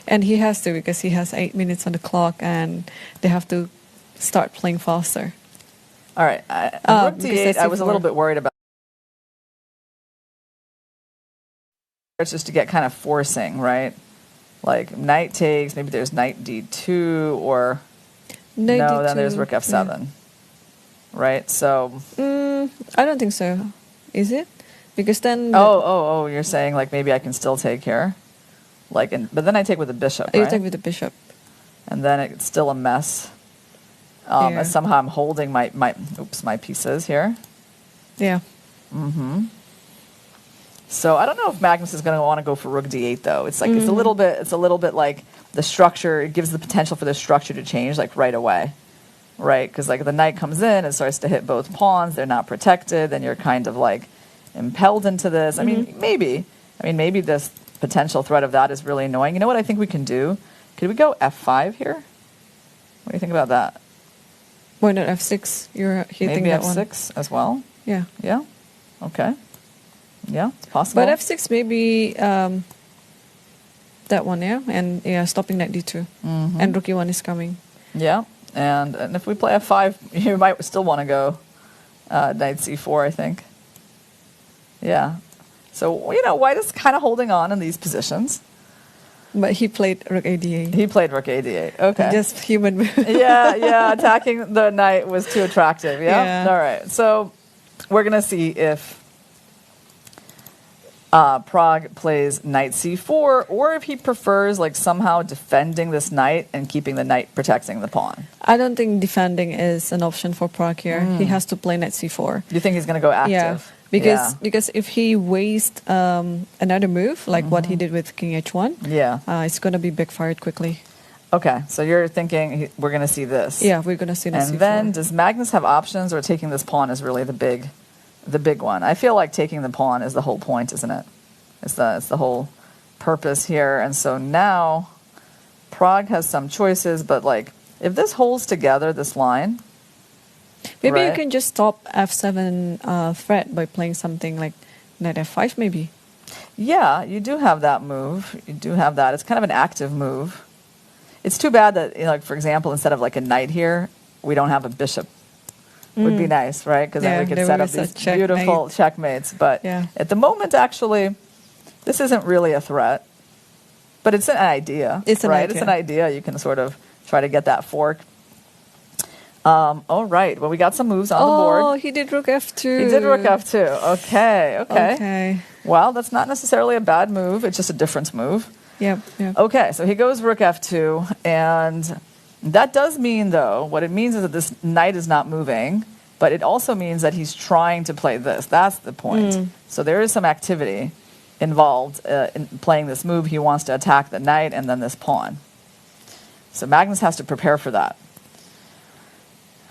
And he has to because he has 8 minutes on the clock and they have to start playing faster. All right, rook d8, I was a little bit worried about. It's just to get kind of forcing, right? Like knight takes, maybe there's knight d2 or Knight no, d2, then there's rook f7, right? So I don't think so. Is it? Because then you're saying like maybe I can still take here, but then I take with the bishop, right? You take with the bishop, and then it's still a mess. As somehow I'm holding my pieces here. Yeah. So I don't know if Magnus is going to want to go for rook d8 though. It's like it's a little bit like the structure. It gives the potential for the structure to change like right away, right? Because like the knight comes in and starts to hit both pawns. They're not protected. Then you're kind of like impelled into this. I mean, maybe this potential threat of that is really annoying. You know what I think we can do? Could we go f5 here? What do you think about that? Why not f6? You're hitting maybe that f6 as well. Yeah. Yeah. Okay. Yeah, it's possible. But f6 maybe that one, yeah, and stopping knight d2, and rook e1 is coming. Yeah, and if we play f5, you might still want to go knight c4, I think. Yeah, so White is kind of holding on in these positions. But he played rook a8. He played rook a8. Okay. Just human move. Yeah. Attacking the knight was too attractive. Yeah. All right. So we're gonna see if Pragg plays knight c4, or if he prefers like somehow defending this knight and keeping the knight protecting the pawn. I don't think defending is an option for Pragg here. He has to play knight c4. You think he's going to go active? Yeah, because if he wastes another move, like what he did with king h1, it's going to be backfired quickly. Okay, so you're thinking we're going to see this. Yeah, we're going to see this. And then does Magnus have options, or taking this pawn is really the big one? I feel like taking the pawn is the whole point, isn't it? It's the whole purpose here. And so now Pragg has some choices, but like if this holds together, this line, maybe you can just stop f7 threat by playing something like knight f5 maybe. Yeah, you do have that move. You do have that. It's kind of an active move. It's too bad that, like, for example, instead of like a knight here, we don't have a bishop. Would be nice, right? Because then we could set up these beautiful checkmates. But at the moment, actually, this isn't really a threat. But it's an idea, It's an idea. You can sort of try to get that fork. All right. Well, we got some moves on the board. Oh, he did rook f2. He did rook f2. Okay. Well, that's not necessarily a bad move. It's just a difference move. Yep. Okay, so he goes rook f2, and that does mean, though, what it means is that this knight is not moving, but it also means that he's trying to play this. That's the point. So there is some activity involved in playing this move. He wants to attack the knight and then this pawn. So Magnus has to prepare for that.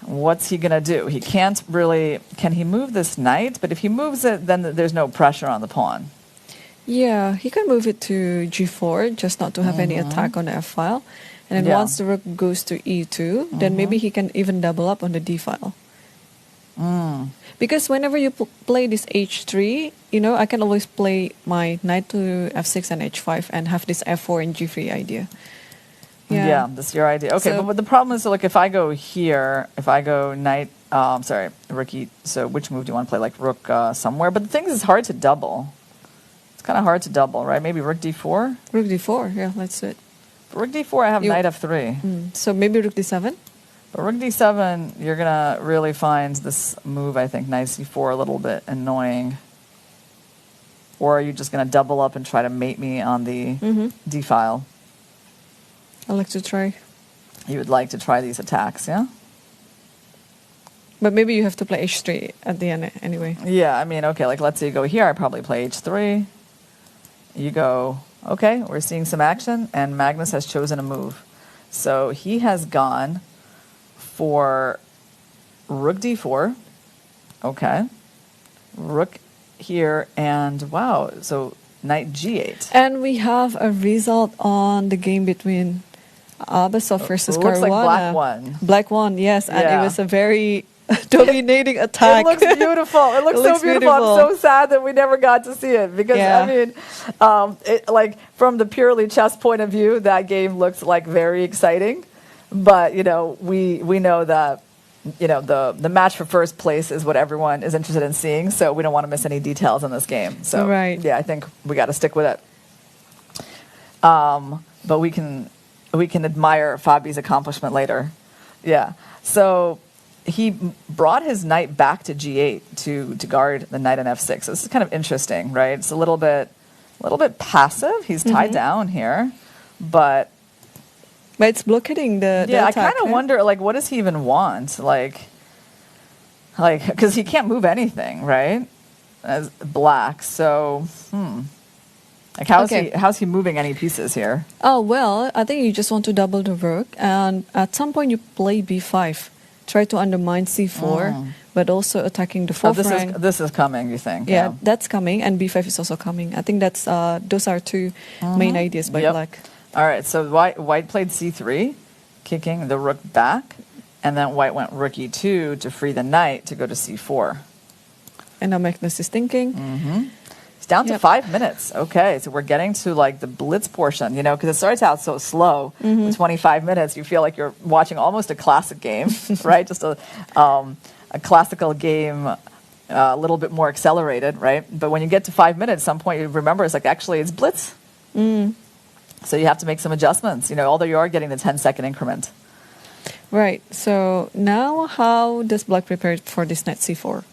What's he going to do? He can't really... Can he move this knight? But if he moves it, then there's no pressure on the pawn. Yeah, he can move it to g4, just not to have any attack on the f file. And then once the rook goes to e2, then maybe he can even double up on the d file. Because whenever you play this h3, I can always play my knight to f6 and h5 and have this f4 and g3 idea. Yeah, that's your idea. Okay, so, but the problem is, like, if I go here, if I go knight, rook e, so which move do you want to play? Like rook somewhere? But the thing is, it's hard to double. It's kind of hard to double, right? Maybe rook d4? Rook d4, yeah, let's do it. For rook d4, I have knight f3. So maybe rook d7? But rook d7, you're going to really find this move, I think, knight c4 a little bit annoying. Or are you just going to double up and try to mate me on the d file? I'd like to try. You would like to try these attacks, yeah? But maybe you have to play h3 at the end anyway. Yeah, I mean, okay, like let's say you go here, I probably play h3. You go, okay, we're seeing some action, and Magnus has chosen a move. So he has gone for rook d4. Okay. Rook here, and wow, so knight g8. And we have a result on the game between Abasov versus Caruana. Looks like black won. Black won, yes, and it was a very dominating attack. It looks beautiful. It looks so beautiful. I'm so sad that we never got to see it because I mean, like from the purely chess point of view, that game looks like very exciting. But we know that the match for first place is what everyone is interested in seeing. So we don't want to miss any details in this game. So yeah, I think we got to stick with it. But we can admire Fabi's accomplishment later. Yeah. So he brought his knight back to g8 to guard the knight on f6. So this is kind of interesting, right? It's a little bit passive. He's tied down here, but it's blockading the I attack. kind of wonder, like, what does he even want? Like, because he can't move anything, right? As black, so like how's he moving any pieces here? Oh well, I think you just want to double the rook, and at some point you play b5. Try to undermine c4, but also attacking the fourth rank. This is coming, you think? Yeah, that's coming, and b5 is also coming. I think that's those are two main ideas by black. All right, so white played c3, kicking the rook back, and then white went rook e2 to free the knight to go to c4. And now Magnus is thinking. It's down to 5 minutes. Okay, so we're getting to like the blitz portion, because it starts out so slow. With 25 minutes, you feel like you're watching almost a classic game, right? Just a classical game, a little bit more accelerated, right? But when you get to 5 minutes, at some point you remember it's like actually it's blitz. So you have to make some adjustments, although you are getting the 10-second increment. Right. So now how does black prepare for this knight c4?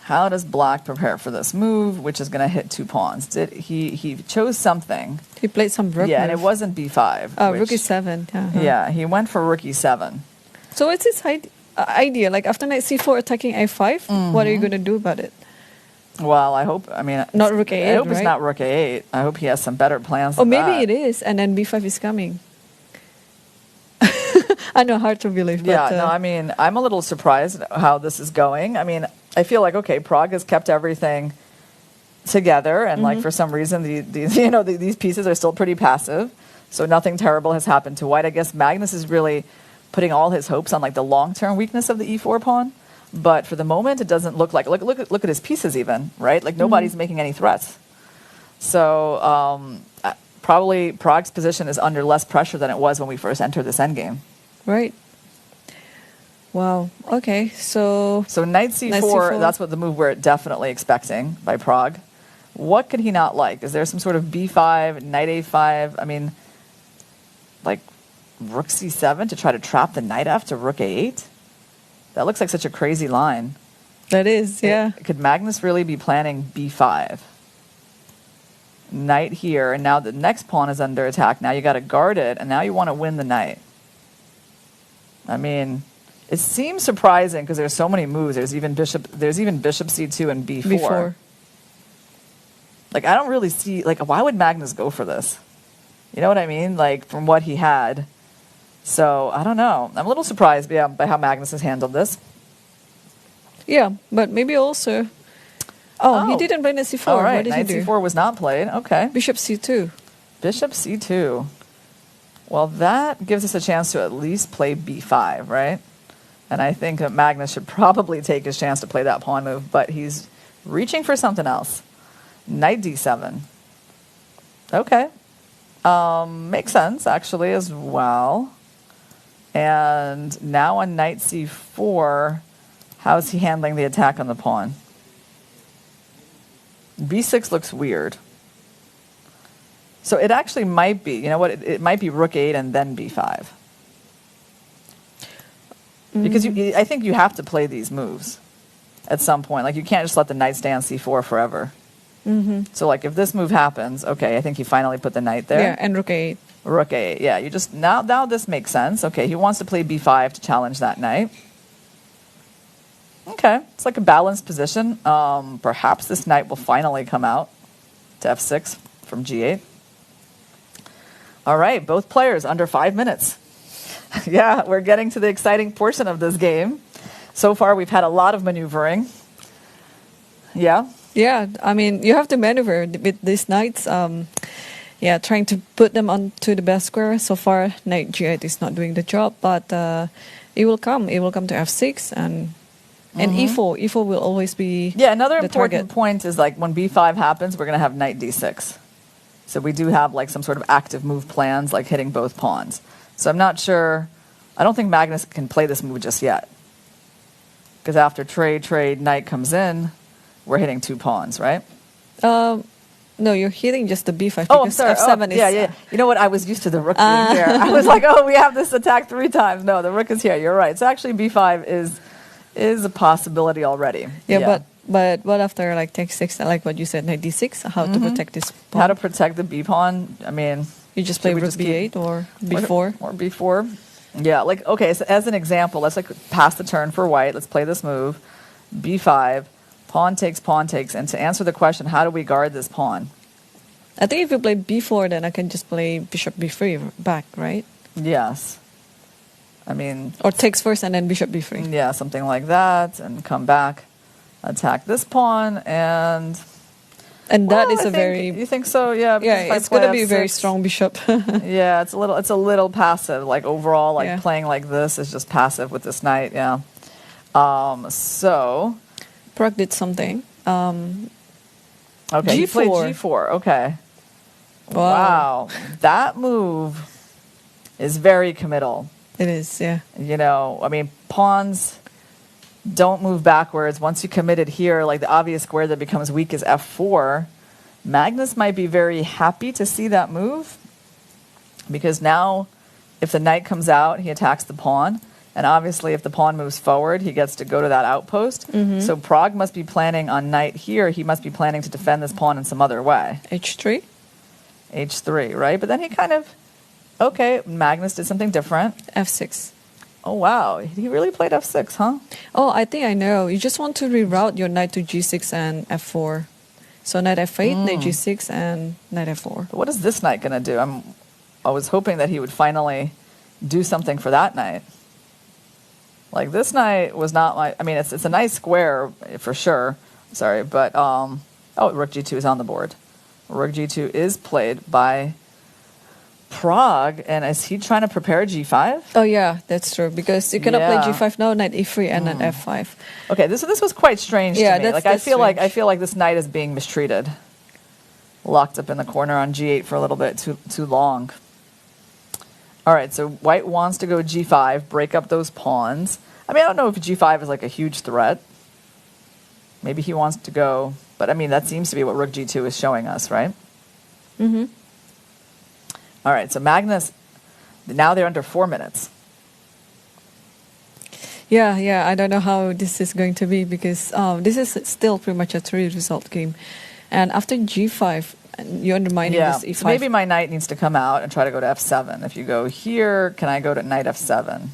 How does black prepare for this move, which is going to hit 2 pawns? He chose something. He played some rook Yeah, move. and it wasn't b5. Rook e7. Uh-huh. Yeah, he went for rook e7. So what's his idea? Like after knight c4 attacking a5, what are you going to do about it? Well, not rook a8, I hope right? it's not rook a8. I hope he has some better plans Or than maybe that. it is, and then b5 is coming. I know, hard to believe. Yeah, but, I'm a little surprised how this is going. I feel like, okay, Pragg has kept everything together, and like for some reason, these pieces are still pretty passive, so nothing terrible has happened to white. I guess Magnus is really putting all his hopes on like the long-term weakness of the e4 pawn, but for the moment, it doesn't look like. Look at his pieces, even, right? Like nobody's making any threats. So probably Pragg's position is under less pressure than it was when we first entered this endgame. Right. Wow. Okay. So knight c4, that's what the move we're definitely expecting by Pragg. What could he not like? Is there some sort of b5, knight a5? Like rook c7 to try to trap the knight after rook a8? That looks like such a crazy line. That is, yeah. Could Magnus really be planning b5? Knight here, and now the next pawn is under attack. Now you got to guard it, and now you want to win the knight. It seems surprising because there's so many moves. There's even bishop c2 and b4. b4. Like I don't really see why would Magnus go for this? You know what I mean? Like from what he had. So I don't know. I'm a little surprised by how Magnus has handled this. Yeah, but maybe also. Oh, he didn't play knight c4. All right, what did he do? knight c4 was not played. Okay. Bishop c2. Bishop c2. Well, that gives us a chance to at least play b5, right? And I think that Magnus should probably take his chance to play that pawn move, but he's reaching for something else. Knight d7. Okay. Makes sense, actually, as well. And now on knight c4, how's he handling the attack on the pawn? b6 looks weird. So it actually might be, it might be rook 8 and then b5. Because I think you have to play these moves at some point. Like you can't just let the knight stay on c4 forever. So like if this move happens, okay, I think he finally put the knight there. Yeah, and rook a8. Rook a8, yeah. You just now this makes sense. Okay, he wants to play b5 to challenge that knight. Okay, it's like a balanced position. Perhaps this knight will finally come out to f6 from g8. All right, both players under 5 minutes. Yeah, we're getting to the exciting portion of this game. So far, we've had a lot of maneuvering. Yeah? Yeah, you have to maneuver with these knights. Trying to put them onto the best square. So far, knight g8 is not doing the job, but it will come. It will come to f6 and e4. E4 will always be another the important target. point is like when b5 happens, we're going to have knight d6. So we do have like some sort of active move plans, like hitting both pawns. So I'm not sure. I don't think Magnus can play this move just yet. Because after trade, knight comes in, we're hitting 2 pawns, right? No, you're hitting just the b5 Oh, I'm because sorry. f7 is... Yeah. You know what? I was used to the rook being here. I was like, we have this attack 3 times. No, the rook is here. You're right. So actually b5 is a possibility already. Yeah, but what after like take 6, like what you said, knight d6, how to protect this pawn? How to protect the b pawn? You just play rook b8 or b4? Or b4. Yeah, like, okay, so as an example, let's like pass the turn for white. Let's play this move. b5, pawn takes, and to answer the question, how do we guard this pawn? I think if you play b4, then I can just play bishop b3 back, right? Yes. Or takes first and then bishop b3. Yeah, something like that, and come back, attack this pawn, and that is very... You think so? Yeah. Yeah, it's going to be a very strong bishop. Yeah, it's a little passive. Like overall, playing like this is just passive with this knight. Yeah. So Pragg did something. Okay, G4. he played g4. Okay. Wow. That move is very committal. It is, yeah. Pawns don't move backwards. Once you commit it here, like the obvious square that becomes weak is f4. Magnus might be very happy to see that move, because now if the knight comes out, he attacks the pawn. And obviously, if the pawn moves forward, he gets to go to that outpost. So Pragg must be planning on knight here. He must be planning to defend this pawn in some other way. H3? H3, right? But then he kind of... Okay, Magnus did something different. F6. Oh, wow. He really played F6, huh? Oh, I think I know. You just want to reroute your knight to G6 and F4. So knight F8, knight G6, and knight F4. But what is this knight going to do? I was hoping that he would finally do something for that knight. Like, this knight was not my... I mean, it's a nice square, for sure. Sorry, but... Oh, rook G2 is on the board. Rook G2 is played by Pragg, and is he trying to prepare G5? Oh, yeah, that's true. Because you cannot play G5 now, knight E3 and then F5. Okay, this was quite strange to me. Like, I feel like this knight is being mistreated. Locked up in the corner on G8 for a little bit too long. All right, so white wants to go G5, break up those pawns. I mean, I don't know if G5 is like a huge threat. Maybe he wants to go, but I mean, that seems to be what rook G2 is showing us, right? Mm-hmm. All right, so Magnus, now they're under 4 minutes. Yeah, I don't know how this is going to be, because this is still pretty much a 3-result game. And after G5, you're undermining this E5. So maybe my knight needs to come out and try to go to F7. If you go here, can I go to knight F7?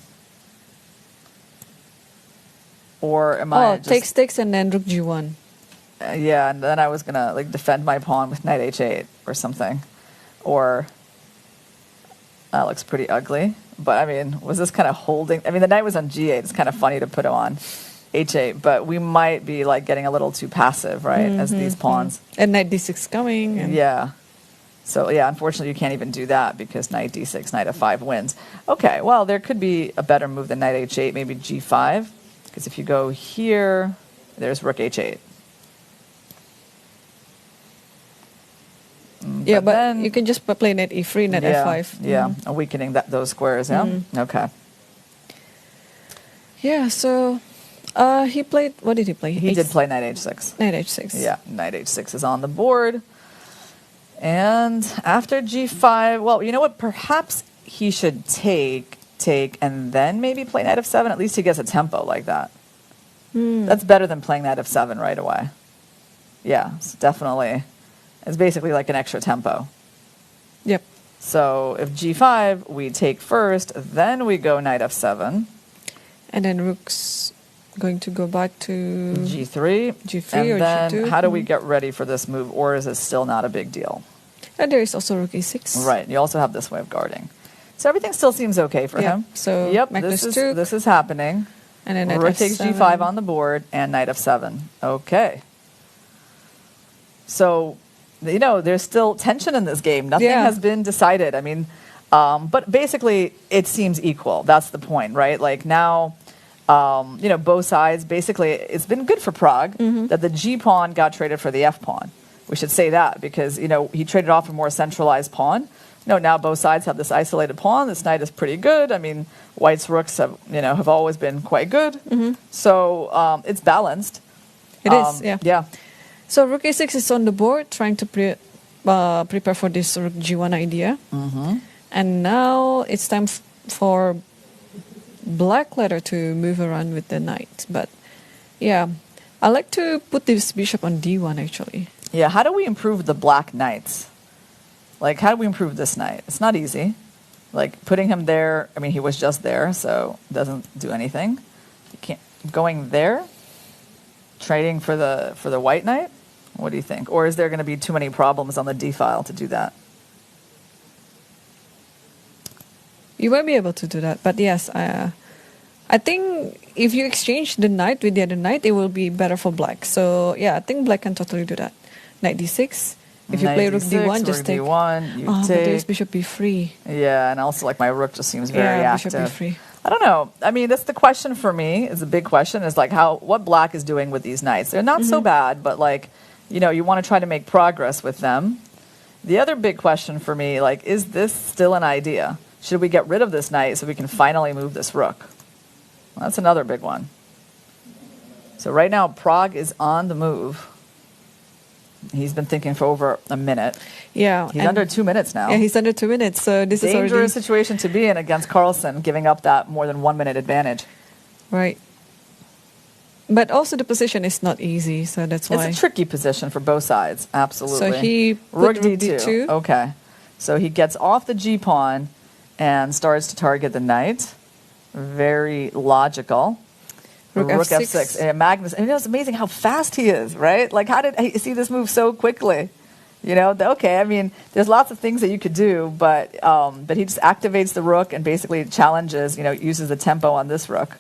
Or am I just... takes and then rook G1. Yeah, and then I was going to like defend my pawn with knight H8 or something. Or... That looks pretty ugly. But, I mean, was this kind of holding... I mean, the knight was on G8. It's kind of funny to put him on H8. But we might be, like, getting a little too passive, right, as these pawns. And knight D6 coming. And yeah. So, yeah, unfortunately, you can't even do that because knight D6, knight F5 wins. Okay, well, there could be a better move than knight H8, maybe G5. Because if you go here, there's rook H8. Yeah, but then, you can just play knight E3, knight F5. Yeah, weakening those squares, yeah? Okay. Yeah, so he played... What did he play? He did play knight H6. Knight H6. Yeah, knight H6 is on the board. And after G5, well, you know what? Perhaps he should take, and then maybe play knight F7. At least he gets a tempo like that. That's better than playing knight F7 right away. Yeah, it's definitely... It's basically like an extra tempo. Yep. So if G5, we take first, then we go knight F7. And then rook's going to go back to... G3. G3 and or then G2. How do we get ready for this move, or is it still not a big deal? And there is also rook E6. Right, you also have this way of guarding. So everything still seems okay for him. So Magnus this is happening. And then rook takes G5 on the board, and knight F7. Okay. So... You know, there's still tension in this game. Nothing has been decided. I mean, but basically, it seems equal. That's the point, right? Like now, you know, both sides, basically, it's been good for Pragg that the G pawn got traded for the F pawn. We should say that because, you know, he traded off a more centralized pawn. No, now both sides have this isolated pawn. This knight is pretty good. I mean, white's rooks have always been quite good. So it's balanced. It is, yeah. Yeah. So rook A6 is on the board, trying to prepare for this rook G1 idea. And now it's time for black letter to move around with the knight. But yeah, I like to put this bishop on D1 actually. Yeah, how do we improve the black knights? Like, how do we improve this knight? It's not easy. Like, putting him there, I mean, he was just there, so it doesn't do anything. You can't... Going there? Trading for the white knight? What do you think? Or is there going to be too many problems on the D file to do that? You might be able to do that, but yes, I think if you exchange the knight with the other knight, it will be better for black. So yeah, I think black can totally do that. Knight D6. If you play rook D1, just take... D1, but there's bishop B3. Yeah, and also like my rook just seems very active. Bishop B3. I don't know. I mean, that's the question for me. It's a big question. Is like what black is doing with these knights. They're not so bad, but like, you know, you want to try to make progress with them. The other big question for me, like, is this still an idea? Should we get rid of this knight so we can finally move this rook? Well, that's another big one. So right now, Pragg is on the move. He's been thinking for over a minute. Yeah. He's under 2 minutes now. Yeah, he's under 2 minutes. So this is already... Dangerous situation to be in against Carlsen, giving up that more than 1 minute advantage. Right. But also the position is not easy, so that's why. It's a tricky position for both sides, absolutely. So he put Rook D2. D2. Okay. So he gets off the G-pawn and starts to target the knight. Very logical. Rook F6. F6. And Magnus, and it's amazing how fast he is, right? Like, how did he see this move so quickly? You know, okay, I mean, there's lots of things that you could do, but he just activates the rook and basically challenges, you know, uses the tempo on this rook.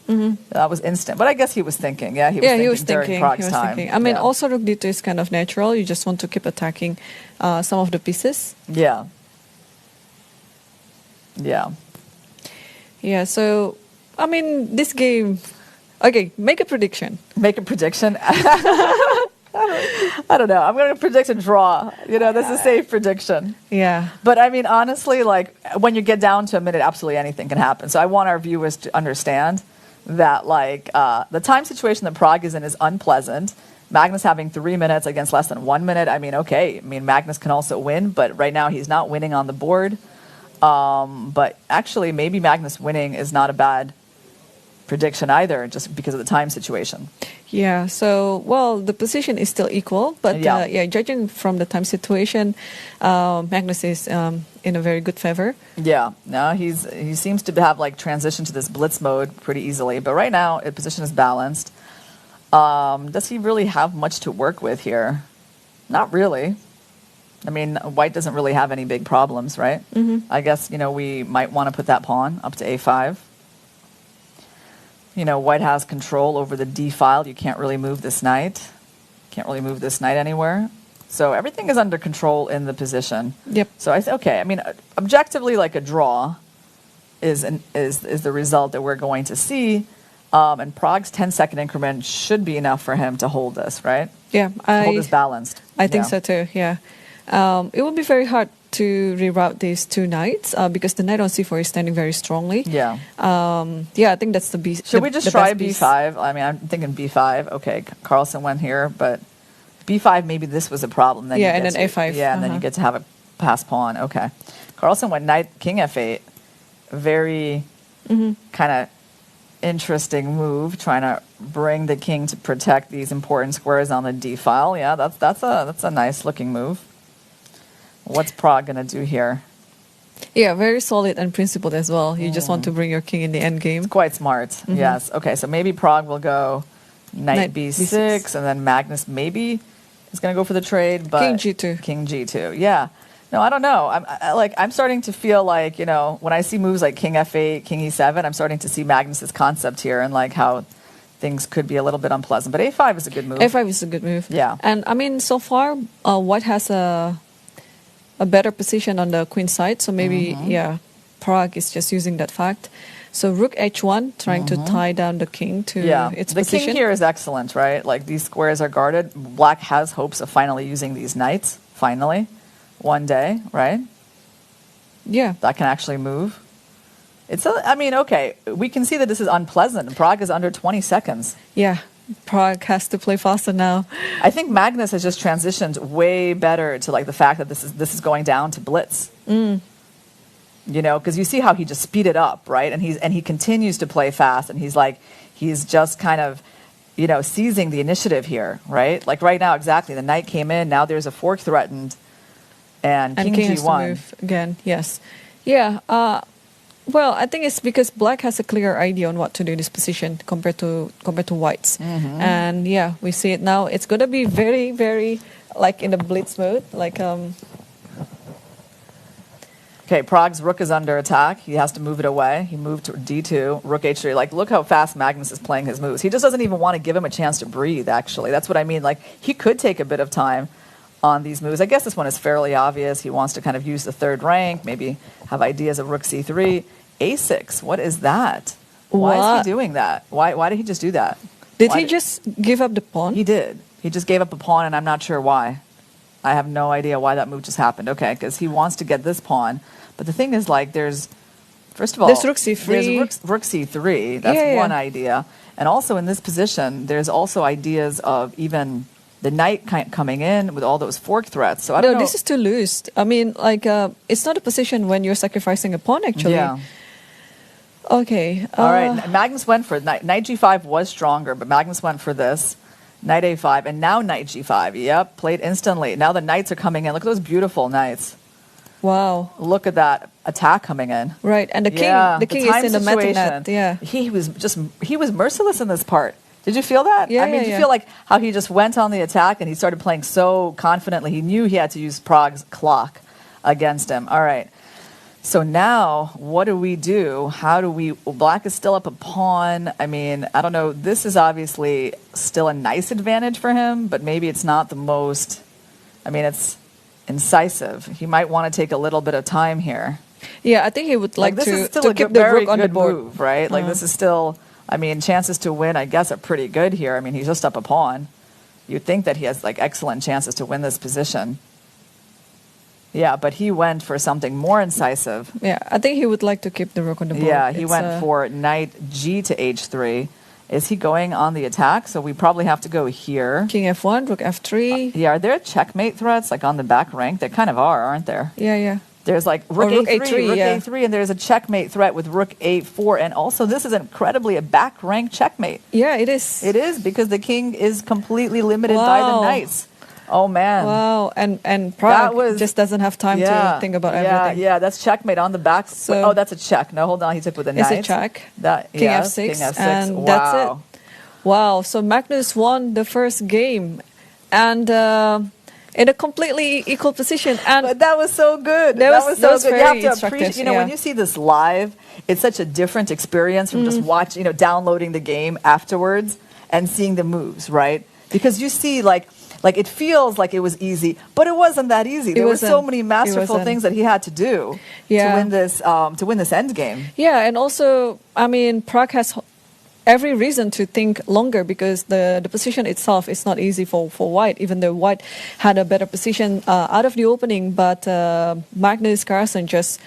That was instant. But I guess he was thinking, he was thinking during Pragg's time. I mean, also Rook D2 is kind of natural. You just want to keep attacking some of the pieces. Yeah. Yeah. Yeah, so, I mean, this game... Okay, make a prediction. Make a prediction? I don't know. I'm going to predict a draw. You know, that's a safe prediction. Yeah. But I mean, honestly, like when you get down to a minute, absolutely anything can happen. So I want our viewers to understand that like the time situation that Pragg is in is unpleasant. Magnus having 3 minutes against less than 1 minute. I mean, okay. I mean, Magnus can also win, but right now he's not winning on the board. But actually, maybe Magnus winning is not a bad prediction either, just because of the time situation. Yeah, so, well, the position is still equal, but judging from the time situation, Magnus is in a very good favor. Yeah, no, he seems to have like transitioned to this blitz mode pretty easily, but right now his position is balanced. Does he really have much to work with here? Not really. I mean, white doesn't really have any big problems, right? I guess, you know, we might want to put that pawn up to a5. You know, white has control over the d file. You can't really move this knight. Can't really move this knight anywhere. So everything is under control in the position. Yep. So okay. I mean, objectively, like a draw is the result that we're going to see. And Pragg's 10-second increment should be enough for him to hold this, right? Yeah, hold this balanced. I think so too. Yeah. It will be very hard to reroute these two knights because the knight on c4 is standing very strongly. Yeah. I think that's the beast. Should we just try b5? I mean, I'm thinking b5. Okay, Carlsen went here, but b5, maybe this was a problem. Then and then a5. Yeah, and then you get to have a pass pawn. Okay. Carlsen went knight, king f8. Very kind of interesting move, trying to bring the king to protect these important squares on the d file. Yeah, that's a nice looking move. What's Pragg going to do here? Yeah, very solid and principled as well. You just want to bring your king in the end game. It's quite smart. Yes. Okay, so maybe Pragg will go knight b6, and then Magnus maybe is going to go for the trade. But king g2. King g2. Yeah. No, I don't know. I'm starting to feel like, you know, when I see moves like king f8, king e7, I'm starting to see Magnus's concept here and like how things could be a little bit unpleasant. But a5 is a good move. a5 is a good move. Yeah. And I mean, so far, white has a better position on the queen side. So maybe, Pragg is just using that fact. So rook h1, trying to tie down the king to its position. The king here is excellent, right? Like these squares are guarded. Black has hopes of finally using these knights, finally, one day, right? Yeah. That can actually move. I mean, okay, we can see that this is unpleasant. Pragg is under 20 seconds. Yeah. Pragg has to play faster now. I think Magnus has just transitioned way better to like the fact that this is going down to blitz. You know, because you see how he just speeded up, right? And he continues to play fast, and he's just kind of, you know, seizing the initiative here, right? Like right now, exactly. The knight came in. Now there's a fork threatened, and king has to g1 move again. Yes, yeah. Well, I think it's because black has a clear idea on what to do in this position compared to whites. And yeah, we see it now. It's going to be very, very like in the blitz mode. Like Okay, Pragg's rook is under attack. He has to move it away. He moved to d2, rook h3. Like, look how fast Magnus is playing his moves. He just doesn't even want to give him a chance to breathe, actually. That's what I mean. Like, he could take a bit of time on these moves. I guess this one is fairly obvious. He wants to kind of use the third rank, maybe have ideas of rook c3. a6, what is that? Why is he doing that? Why did he just do that? Did he just give up the pawn? He did. He just gave up a pawn, and I'm not sure why. I have no idea why that move just happened. Okay, because he wants to get this pawn. But the thing is, like, first of all, there's rook c3. There's rook c3. That's one idea. And also in this position, there's also ideas of even the knight coming in with all those fork threats. So I don't know. No, this is too loose. I mean, like, it's not a position when you're sacrificing a pawn, actually. Yeah. Okay. All right. Magnus went for knight g5 was stronger, but Magnus went for this. Knight a5, and now knight g5. Yep, played instantly. Now the knights are coming in. Look at those beautiful knights. Wow. Look at that attack coming in. Right, and the king, the king is in the meta net. Yeah. He was merciless in this part. Did you feel that? Yeah, I mean, did you feel like how he just went on the attack and he started playing so confidently? He knew he had to use Pragg's clock against him. All right. So now, what do we do? Black is still up a pawn. I mean, I don't know. This is obviously still a nice advantage for him, but maybe it's not the most, I mean, it's incisive. He might want to take a little bit of time here. Yeah, I think he would like this to, is still to a keep the very rook on the good board. move, right? Like this is still, I mean, chances to win, I guess, are pretty good here. I mean, he's just up a pawn. You'd think that he has like excellent chances to win this position. Yeah, but he went for something more incisive. Yeah, I think he would like to keep the rook on the board. Yeah, he went for knight g to h3. Is he going on the attack? So we probably have to go here. King f1, rook f3. Yeah, are there checkmate threats like on the back rank? There kind of are, aren't there? Yeah, yeah. There's like rook a3, yeah. a3, and there's a checkmate threat with rook a4. And also, this is incredibly a back rank checkmate. Yeah, it is. It is, because the king is completely limited by the knights. Oh, man. Wow. And Pragg just doesn't have time to think about everything. Yeah, that's checkmate on the back. So, that's a check. No, hold on. He took with a knight. It's a check. King f6. King f6. And wow. that's it. Wow. So Magnus won the first game. And in a completely equal position. But that was so good. That was so good. You have to appreciate, when you see this live, it's such a different experience from just watching, downloading the game afterwards and seeing the moves, right? Because you see, like it feels like it was easy, but it wasn't that easy. There were so many masterful things that he had to do to win this end game. Yeah, and also, I mean, Pragg has every reason to think longer, because the position itself is not easy for White, even though White had a better position out of the opening, but Magnus Carlsen just,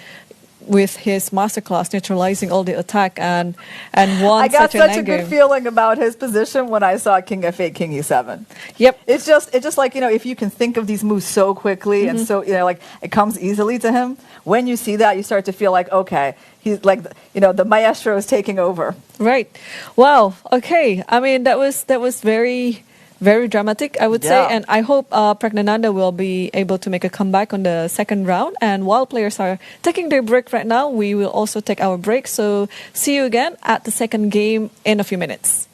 with his masterclass, neutralizing all the attack and won. I got such a good game. feeling about his position when I saw King f8, King e7. Yep. It's just like, if you can think of these moves so quickly and so, like it comes easily to him, when you see that, you start to feel like, okay, he's like, the maestro is taking over. Right. Wow. Okay. I mean, that was very, very dramatic, I would say, and I hope Praggnanandhaa will be able to make a comeback on the second round. And while players are taking their break right now, we will also take our break. So see you again at the second game in a few minutes.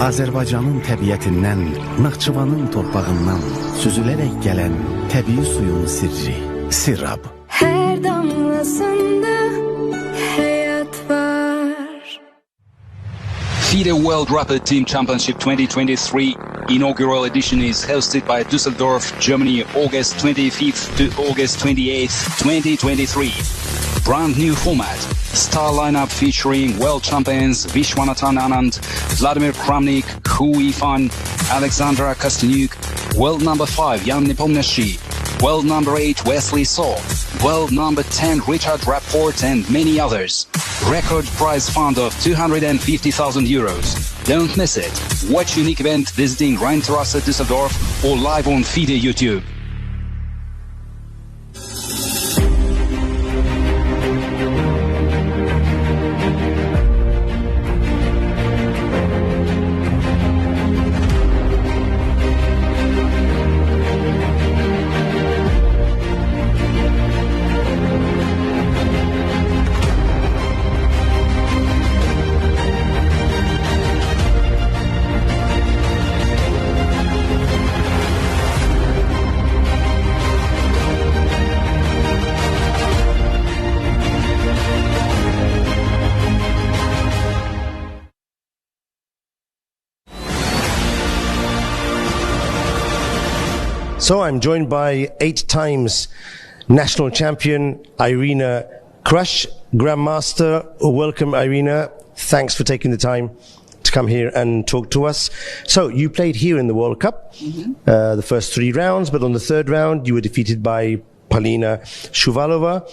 Azərbaycanın təbiətindən, Naxçıvanın torpağından süzülərək gələn təbii suyun sirri, Sirab. Hər damlasında həyat var. FIDE World Rapid Team Championship 2023 inaugural edition is hosted by Düsseldorf, Germany, August 25th to August 28th, 2023. Brand new format. Star lineup featuring world champions Vishwanathan Anand, Vladimir Kramnik, Hu Yifan, Alexandra Kostyuk, world number 5 Jan Nepomniachtchi, world number 8 Wesley So, world number 10 Richard Rapport, and many others. Record prize fund of 250,000 euros. Don't miss it. Watch unique event visiting Rheinterrasse Düsseldorf or live on FIDE YouTube. So I'm joined by 8 times national champion Irina Krush, Grandmaster. Welcome, Irina. Thanks for taking the time to come here and talk to us. So you played here in the World Cup, the first 3 rounds, but on the 3rd round you were defeated by Polina Shuvalova.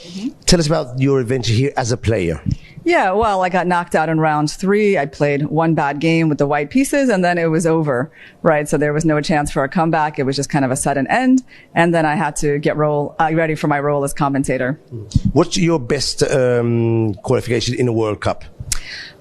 Tell us about your adventure here as a player. Yeah, well, I got knocked out in round 3. I played one bad game with the white pieces, and then it was over, right? So there was no chance for a comeback. It was just kind of a sudden end, and then I had to get ready for my role as commentator. What's your best qualification in a World Cup?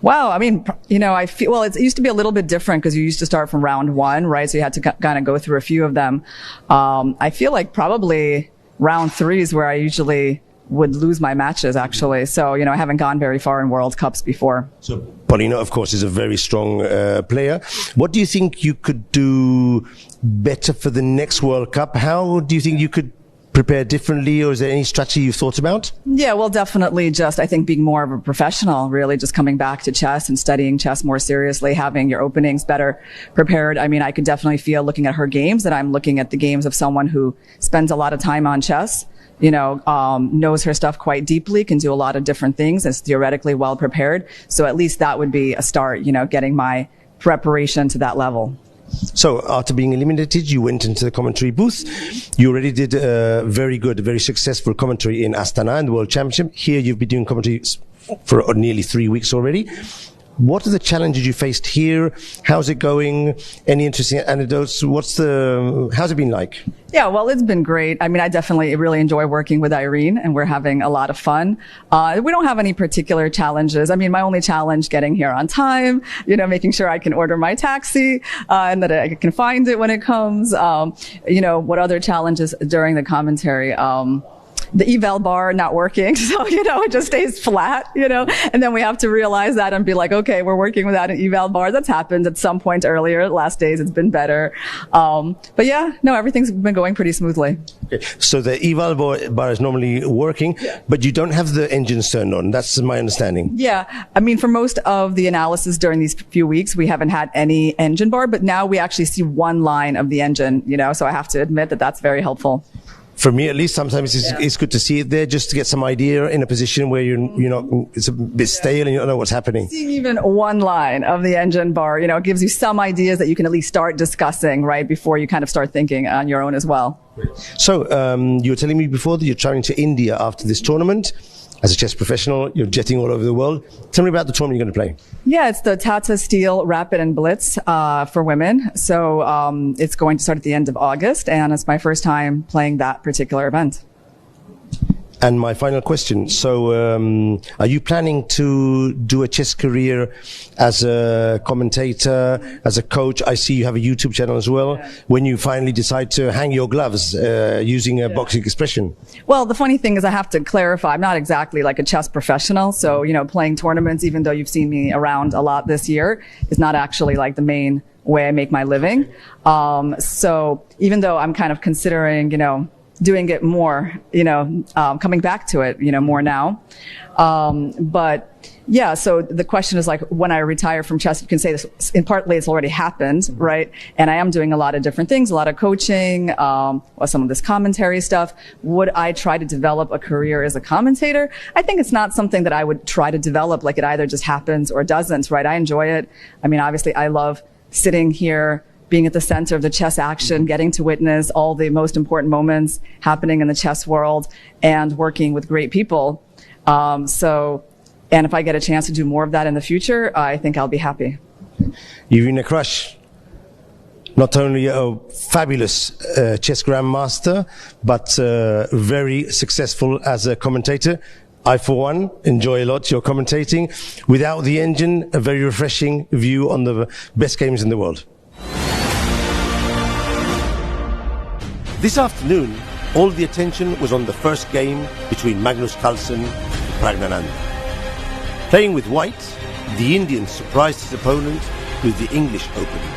Wow, I mean, I feel, well, it used to be a little bit different because you used to start from round 1, right? So you had to kind of go through a few of them. I feel like probably round 3 is where I usually would lose my matches, actually. So, I haven't gone very far in World Cups before. So Polina, of course, is a very strong player. What do you think you could do better for the next World Cup? How do you think you could prepare differently, or is there any strategy you've thought about? Yeah, well, definitely just, I think, being more of a professional, really just coming back to chess and studying chess more seriously, having your openings better prepared. I mean, I could definitely feel looking at her games that I'm looking at the games of someone who spends a lot of time on chess, knows her stuff quite deeply, can do a lot of different things, is theoretically well prepared. So at least that would be a start, getting my preparation to that level. So after being eliminated, you went into the commentary booth. You already did a very successful commentary in Astana in the World Championship. Here you've been doing commentary for nearly 3 weeks already. What are the challenges you faced here? How's it going? Any interesting anecdotes? How's it been like? Yeah, well, it's been great. I mean, I definitely really enjoy working with Irene, and we're having a lot of fun. We don't have any particular challenges. I mean, my only challenge getting here on time, making sure I can order my taxi, and that I can find it when it comes. What other challenges during the commentary? The eval bar not working. So, it just stays flat, and then we have to realize that and be like, okay, we're working without an eval bar. That's happened at some point earlier. Last days it's been better. But yeah, no, everything's been going pretty smoothly. Okay. So the eval bar is normally working, but you don't have the engines turned on. That's my understanding. Yeah. I mean, for most of the analysis during these few weeks, we haven't had any engine bar, but now we actually see one line of the engine, so I have to admit that that's very helpful. For me, at least, sometimes it's good to see it there just to get some idea in a position where it's a bit stale and you don't know what's happening. Seeing even one line of the engine bar, it gives you some ideas that you can at least start discussing, right, before you kind of start thinking on your own as well. So, you were telling me before that you're traveling to India after this tournament. As a chess professional, you're jetting all over the world. Tell me about the tournament you're going to play. Yeah, it's the Tata Steel Rapid and Blitz for women. So it's going to start at the end of August, and it's my first time playing that particular event. And my final question. So, are you planning to do a chess career as a commentator, as a coach? I see you have a YouTube channel as well. Yeah. When you finally decide to hang your gloves, using a boxing expression. Well, the funny thing is I have to clarify, I'm not exactly like a chess professional. So, playing tournaments, even though you've seen me around a lot this year, is not actually like the main way I make my living. So even though I'm kind of considering, doing it more, coming back to it, more now. But yeah, so the question is like, when I retire from chess, you can say this, in partly it's already happened, right? And I am doing a lot of different things, a lot of coaching, or some of this commentary stuff. Would I try to develop a career as a commentator? I think it's not something that I would try to develop, like it either just happens or doesn't, right? I enjoy it. I mean, obviously I love sitting here, being at the center of the chess action, getting to witness all the most important moments happening in the chess world and working with great people. And if I get a chance to do more of that in the future, I think I'll be happy. Irina Krush, not only a fabulous chess grandmaster, but very successful as a commentator. I, for one, enjoy a lot your commentating. Without the engine, a very refreshing view on the best games in the world. This afternoon, all the attention was on the first game between Magnus Carlsen and Praggnanandhaa. Playing with white, the Indian surprised his opponent with the English opening.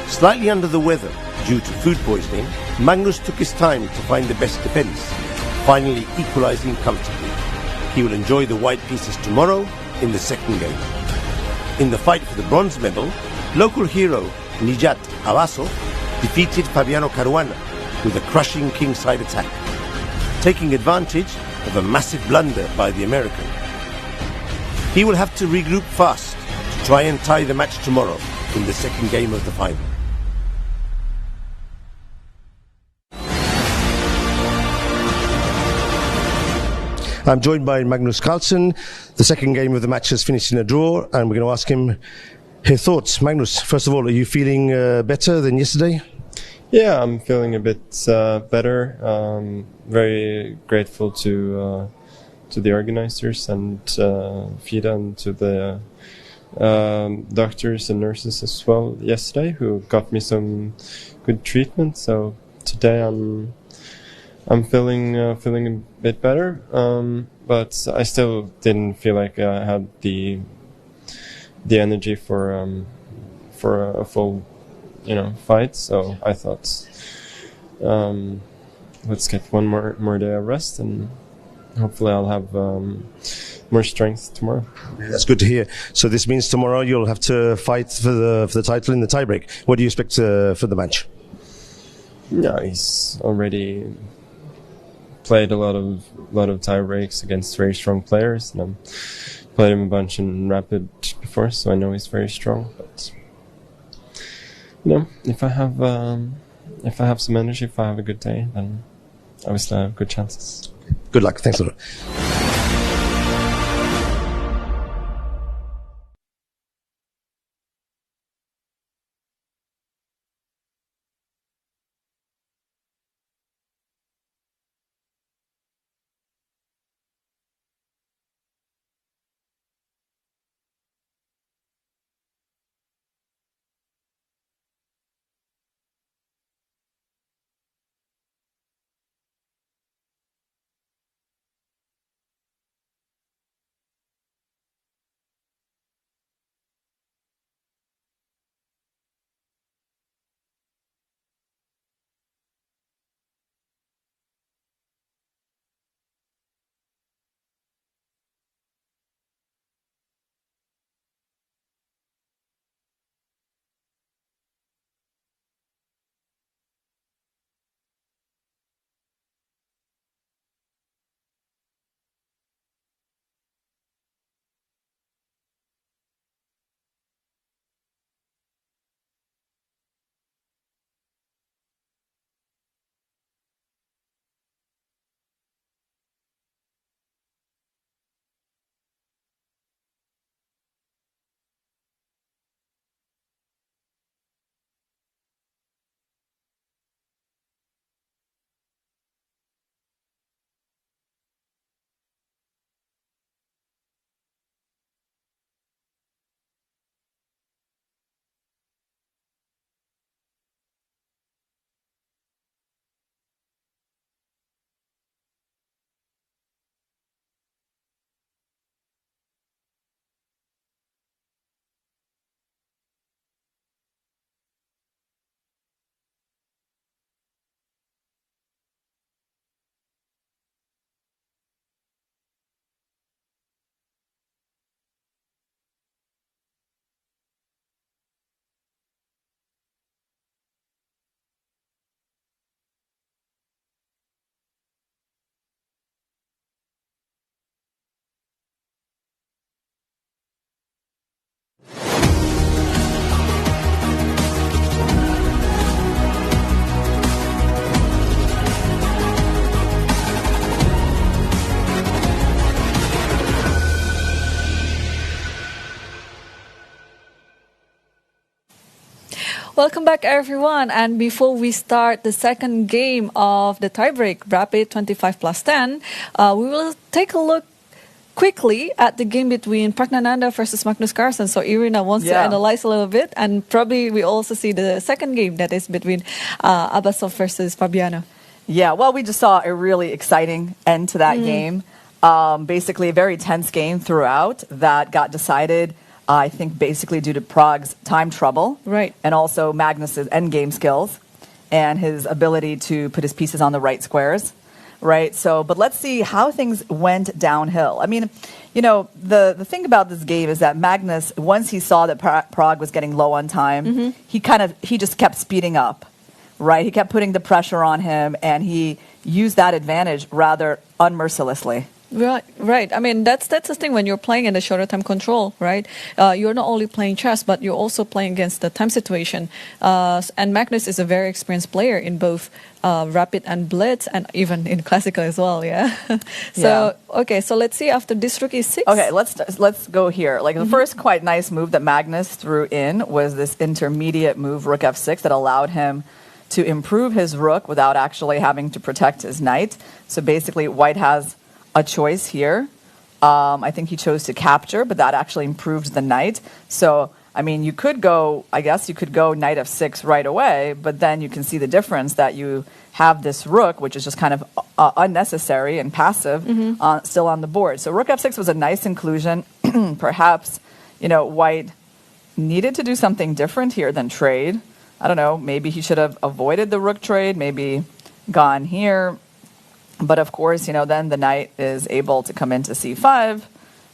Slightly under the weather due to food poisoning, Magnus took his time to find the best defense, finally equalizing comfortably. He will enjoy the white pieces tomorrow in the second game. In the fight for the bronze medal, local hero Nijat Abbasov defeated Fabiano Caruana with a crushing kingside attack, taking advantage of a massive blunder by the American. He will have to regroup fast to try and tie the match tomorrow in the second game of the final. I'm joined by Magnus Carlsen. The second game of the match has finished in a draw, and we're going to ask him his thoughts. Magnus, first of all, are you feeling better than yesterday? Yeah, I'm feeling a bit better. Very grateful to the organizers and FIDE and to the doctors and nurses as well yesterday, who got me some good treatment. So today I'm feeling a bit better, but I still didn't feel like I had the energy for a full, fight. So I thought, let's get one more day of rest, and hopefully I'll have more strength tomorrow. That's good to hear. So this means tomorrow you'll have to fight for the title in the tiebreak. What do you expect for the match? No, he's already played a lot of tie breaks against very strong players, and I've played him a bunch in Rapid before, so I know he's very strong. But if I have some energy, if I have a good day, then obviously I have good chances. Good luck. Thanks a lot. Welcome back, everyone. And before we start the second game of the tiebreak, Rapid 25 plus 10, we will take a look quickly at the game between Praggnanandhaa versus Magnus Carlsen. So Irina wants to analyze a little bit, and probably we also see the second game that is between Abbasov versus Fabiano. Yeah, well, we just saw a really exciting end to that game. Basically, a very tense game throughout that got decided, I think, basically due to Pragg's time trouble. Right. And also Magnus's endgame skills and his ability to put his pieces on the right squares. Right. So, but let's see how things went downhill. I mean, you know, the thing about this game is that Magnus, once he saw that Pragg was getting low on time, he just kept speeding up. Right. He kept putting the pressure on him, and he used that advantage rather unmercilessly. Right. I mean, that's the thing when you're playing in the shorter time control, right? You're not only playing chess, but you're also playing against the time situation. And Magnus is a very experienced player in both rapid and blitz, and even in classical as well. Yeah. Okay. So let's see after this rook e6. Okay, let's go here. Like the first quite nice move that Magnus threw in was this intermediate move, rook f6, that allowed him to improve his rook without actually having to protect his knight. So basically, white has a choice here. I think he chose to capture, but that actually improved the knight. So, I mean, you could go, I guess you could go knight f6 right away, but then you can see the difference that you have this rook, which is just kind of unnecessary and passive, still on the board. So rook f6 was a nice inclusion. Perhaps, white needed to do something different here than trade. I don't know, maybe he should have avoided the rook trade, maybe gone here. But of course, then the knight is able to come into c5,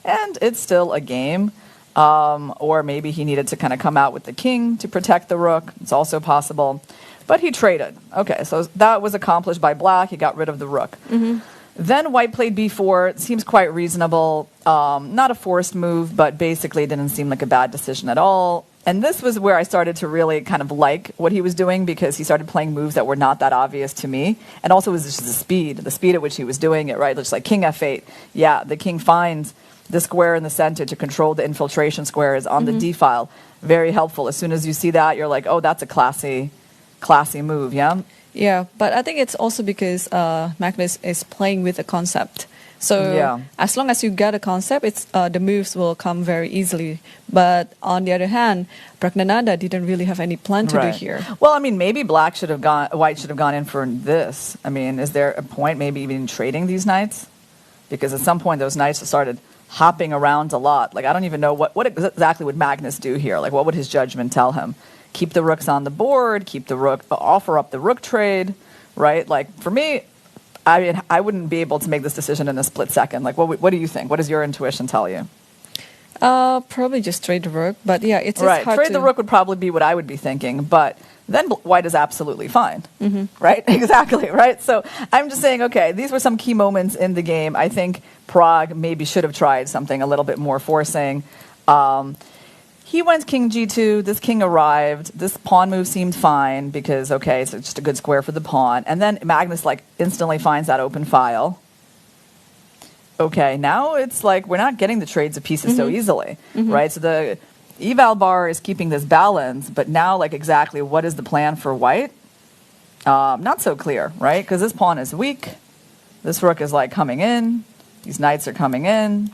and it's still a game. Or maybe he needed to kind of come out with the king to protect the rook. It's also possible. But he traded. Okay, so that was accomplished by black. He got rid of the rook. Then white played b4. It seems quite reasonable. Not a forced move, but basically didn't seem like a bad decision at all. And this was where I started to really kind of like what he was doing, because he started playing moves that were not that obvious to me. And also it was just the speed at which he was doing it, right? Just like king f8. Yeah, the king finds the square in the center to control the infiltration squares on the d file. Very helpful. As soon as you see that, you're like, oh, that's a classy move, yeah? Yeah, but I think it's also because Magnus is playing with a concept. So as long as you get a concept, the moves will come very easily. But on the other hand, Praggnanandhaa didn't really have any plan to do here. Well, I mean, maybe white should have gone in for this. I mean, is there a point maybe even trading these knights? Because at some point those knights started hopping around a lot. Like, I don't even know what exactly would Magnus do here. Like, what would his judgment tell him? Keep the rooks on the board, offer up the rook trade, right? Like, for me, I mean, I wouldn't be able to make this decision in a split second. Like, what do you think? What does your intuition tell you? Probably just trade the rook, but yeah, it's right. hard Trade the rook would probably be what I would be thinking, but then white is absolutely fine, right? Exactly, right? So I'm just saying, okay, these were some key moments in the game. I think Pragg maybe should have tried something a little bit more forcing. He went king g2, this king arrived, this pawn move seemed fine because, okay, it's just a good square for the pawn. And then Magnus, like, instantly finds that open file. Okay, now it's like we're not getting the trades of pieces so easily, right? So the eval bar is keeping this balance, but now, like, exactly what is the plan for white? Not so clear, right? Because this pawn is weak. This rook is, like, coming in. These knights are coming in.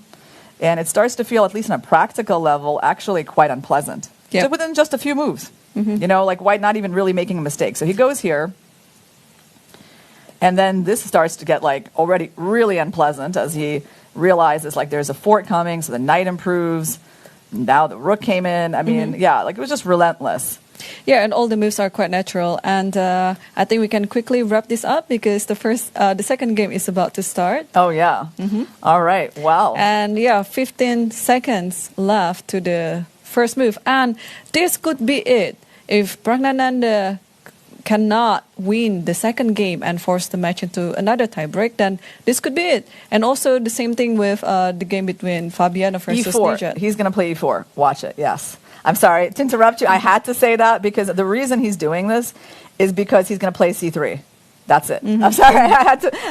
And it starts to feel, at least on a practical level, actually quite unpleasant. Yep. So within just a few moves. Like white not even really making a mistake. So he goes here. And then this starts to get like already really unpleasant as he realizes like there's a fort coming. So the knight improves. Now the rook came in. I mean, yeah, like it was just relentless. Yeah, and all the moves are quite natural. And I think we can quickly wrap this up because the second game is about to start. Oh, yeah. All right. Wow. And yeah, 15 seconds left to the first move. And this could be it. If Praggnanandhaa cannot win the second game and force the match into another tiebreak, then this could be it. And also the same thing with the game between Fabiano versus E4. Nijat. He's going to play E4. Watch it. Yes. I'm sorry to interrupt you. I had to say that because the reason he's doing this is because he's going to play C3. That's it. I'm sorry. I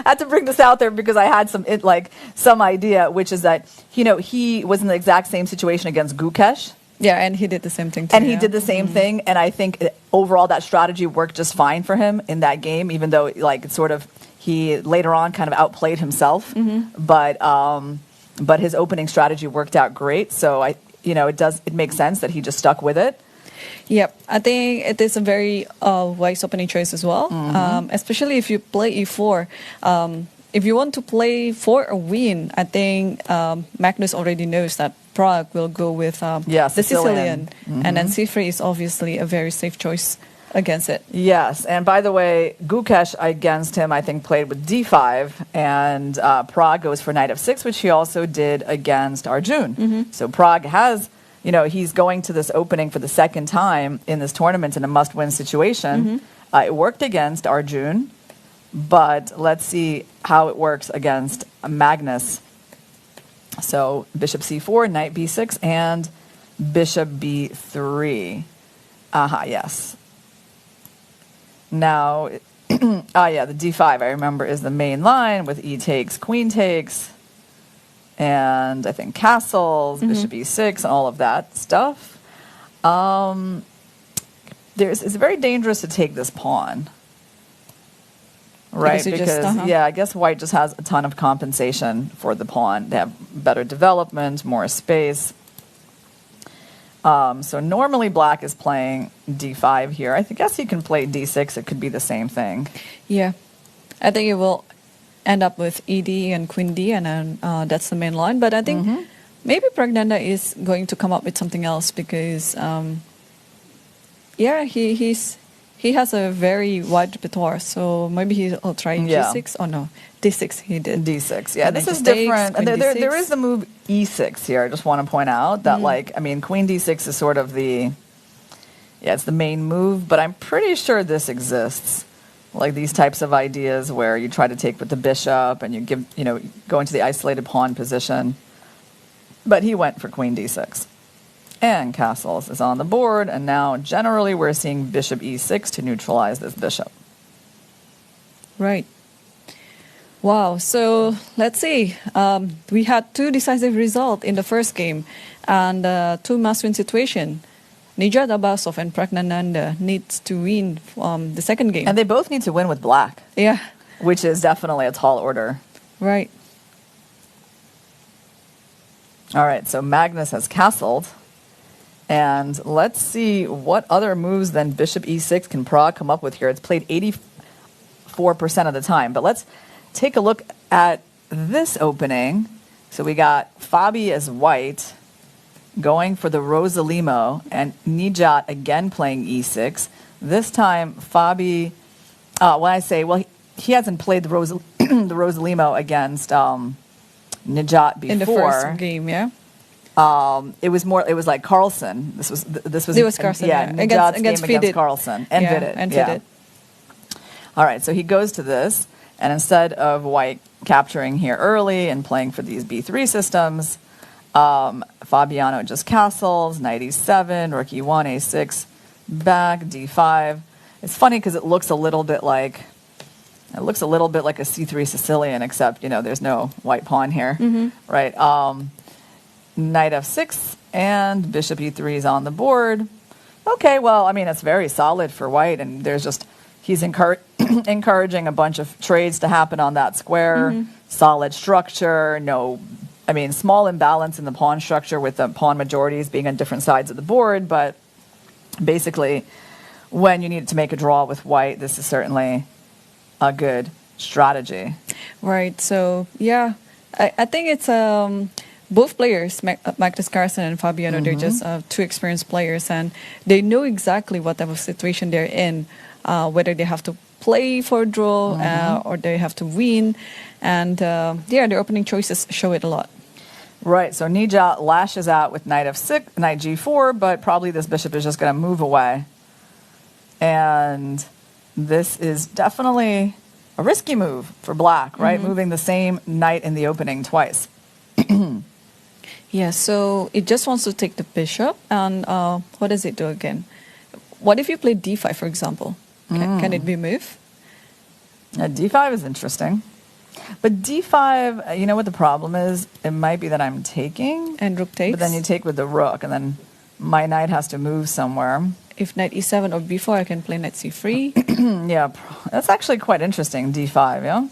had to bring this out there because I had some idea, which is that, he was in the exact same situation against Gukesh. Yeah, and he did the same thing too. And he did the same thing. And I think overall that strategy worked just fine for him in that game, even though he later on kind of outplayed himself. But his opening strategy worked out great. So it makes sense that he just stuck with it. Yep, I think it is a very wise opening choice as well, especially if you play E4. If you want to play for a win, I think Magnus already knows that Pragg will go with the Sicilian. And then C3 is obviously a very safe choice against it. Yes, and by the way, Gukesh against him, I think, played with D5, and Pragg goes for knight f6, which he also did against Arjun. So Pragg has, he's going to this opening for the second time in this tournament in a must-win situation. It worked against Arjun. But let's see how it works against Magnus. So bishop c4, knight b6, and bishop b3. Yes. Now, yeah, the d5, I remember, is the main line with e takes, queen takes, and I think castles, bishop e6, and all of that stuff. It's very dangerous to take this pawn. Right, because yeah, I guess white just has a ton of compensation for the pawn. They have better development, more space. So normally black is playing d5 here. I guess he can play d6. It could be the same thing. Yeah, I think it will end up with ed and queen d, and then that's the main line. But I think maybe Praggnanandhaa is going to come up with something else because, yeah, he has a very wide repertoire, so maybe he'll try g6. Oh no, d6 he did. d6, yeah. This is different. And there is the move e6 here. I just want to point out that, queen d6 is sort of it's the main move, but I'm pretty sure this exists. Like these types of ideas where you try to take with the bishop and you go into the isolated pawn position. But he went for queen d6. And castles is on the board, and now generally we're seeing bishop e6 to neutralize this bishop. Right. Wow, so let's see. We had 2 decisive results in the first game, and 2 must-win situation. Nijat Abbasov and Praggnanandhaa needs to win the second game. And they both need to win with black. Yeah. Which is definitely a tall order. Right. All right, so Magnus has castled. And let's see what other moves than bishop e6 can Pragg come up with here. It's played 84% of the time. But let's take a look at this opening. So we got Fabi as white going for the Rosalimo, and Nijat again playing e6. This time Fabi, he hasn't played the Rosalimo against Nijat before. In the first game, yeah. It was like Carlsen. This was Carlsen, yeah. Nijat's game against Carlsen and FIDE. Yeah. All right, so he goes to this, and instead of white capturing here early and playing for these b3 systems, Fabiano just castles, knight e7, rook e1, a6, back, d5. It's funny because it looks a little bit like a c3 Sicilian, except there's no white pawn here, right? Knight f6 and bishop e3 is on the board. Okay, well, I mean, it's very solid for white, and he's encouraging a bunch of trades to happen on that square. Solid structure, small imbalance in the pawn structure with the pawn majorities being on different sides of the board, but basically, when you need to make a draw with white, this is certainly a good strategy. Right, so, yeah, I think it's... both players, Magnus Carlsen and Fabiano, they're just 2 experienced players, and they know exactly what type of situation they're in, whether they have to play for a draw or they have to win. And their opening choices show it a lot. Right, so Nijat lashes out with knight f6, knight g4, but probably this bishop is just going to move away. And this is definitely a risky move for black, right? Moving the same knight in the opening twice. Yeah, so it just wants to take the bishop, and what does it do again? What if you play d5, for example? Can it be moved? D5 is interesting. But d5, you know what the problem is? It might be that I'm taking. And rook takes. But then you take with the rook, and then my knight has to move somewhere. If knight e7 or b4, I can play knight c3. Yeah, that's actually quite interesting, d5, yeah?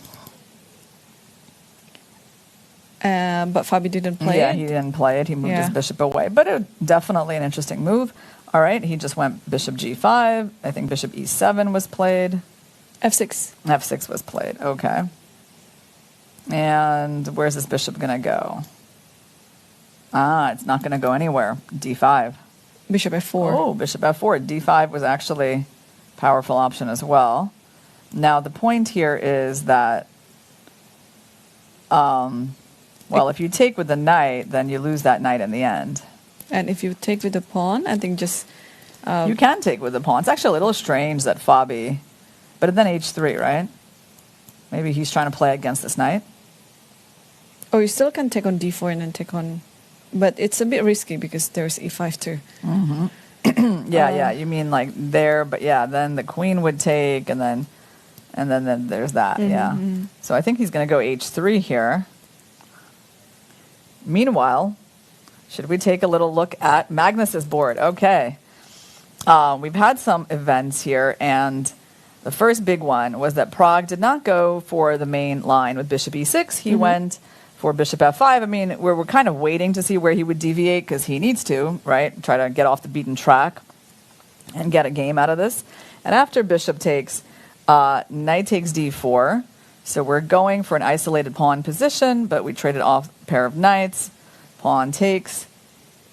But Fabi didn't play it. Yeah, he didn't play it. He moved his bishop away. But definitely an interesting move. All right, he just went bishop g5. I think bishop e7 was played. f6. f6 was played, okay. And where's this bishop going to go? It's not going to go anywhere. d5. Bishop f4. Oh, bishop f4. d5 was actually a powerful option as well. Now, the point here is that... well, if you take with the knight, then you lose that knight in the end. And if you take with the pawn, I think just... you can take with the pawn. It's actually a little strange that Fabi... But then h3, right? Maybe he's trying to play against this knight. Or you still can take on d4 and then take on... But it's a bit risky because there's e5 too. Yeah. You mean like there, but yeah, then the queen would take, and then there's that. Yeah. So I think he's going to go h3 here. Meanwhile, should we take a little look at Magnus's board? Okay. We've had some events here, and the first big one was that Pragg did not go for the main line with bishop e6. He went for bishop f5. I mean, we're kind of waiting to see where he would deviate because he needs to, right? Try to get off the beaten track and get a game out of this. And after bishop takes, knight takes d4. So we're going for an isolated pawn position, but we traded off a pair of knights. Pawn takes,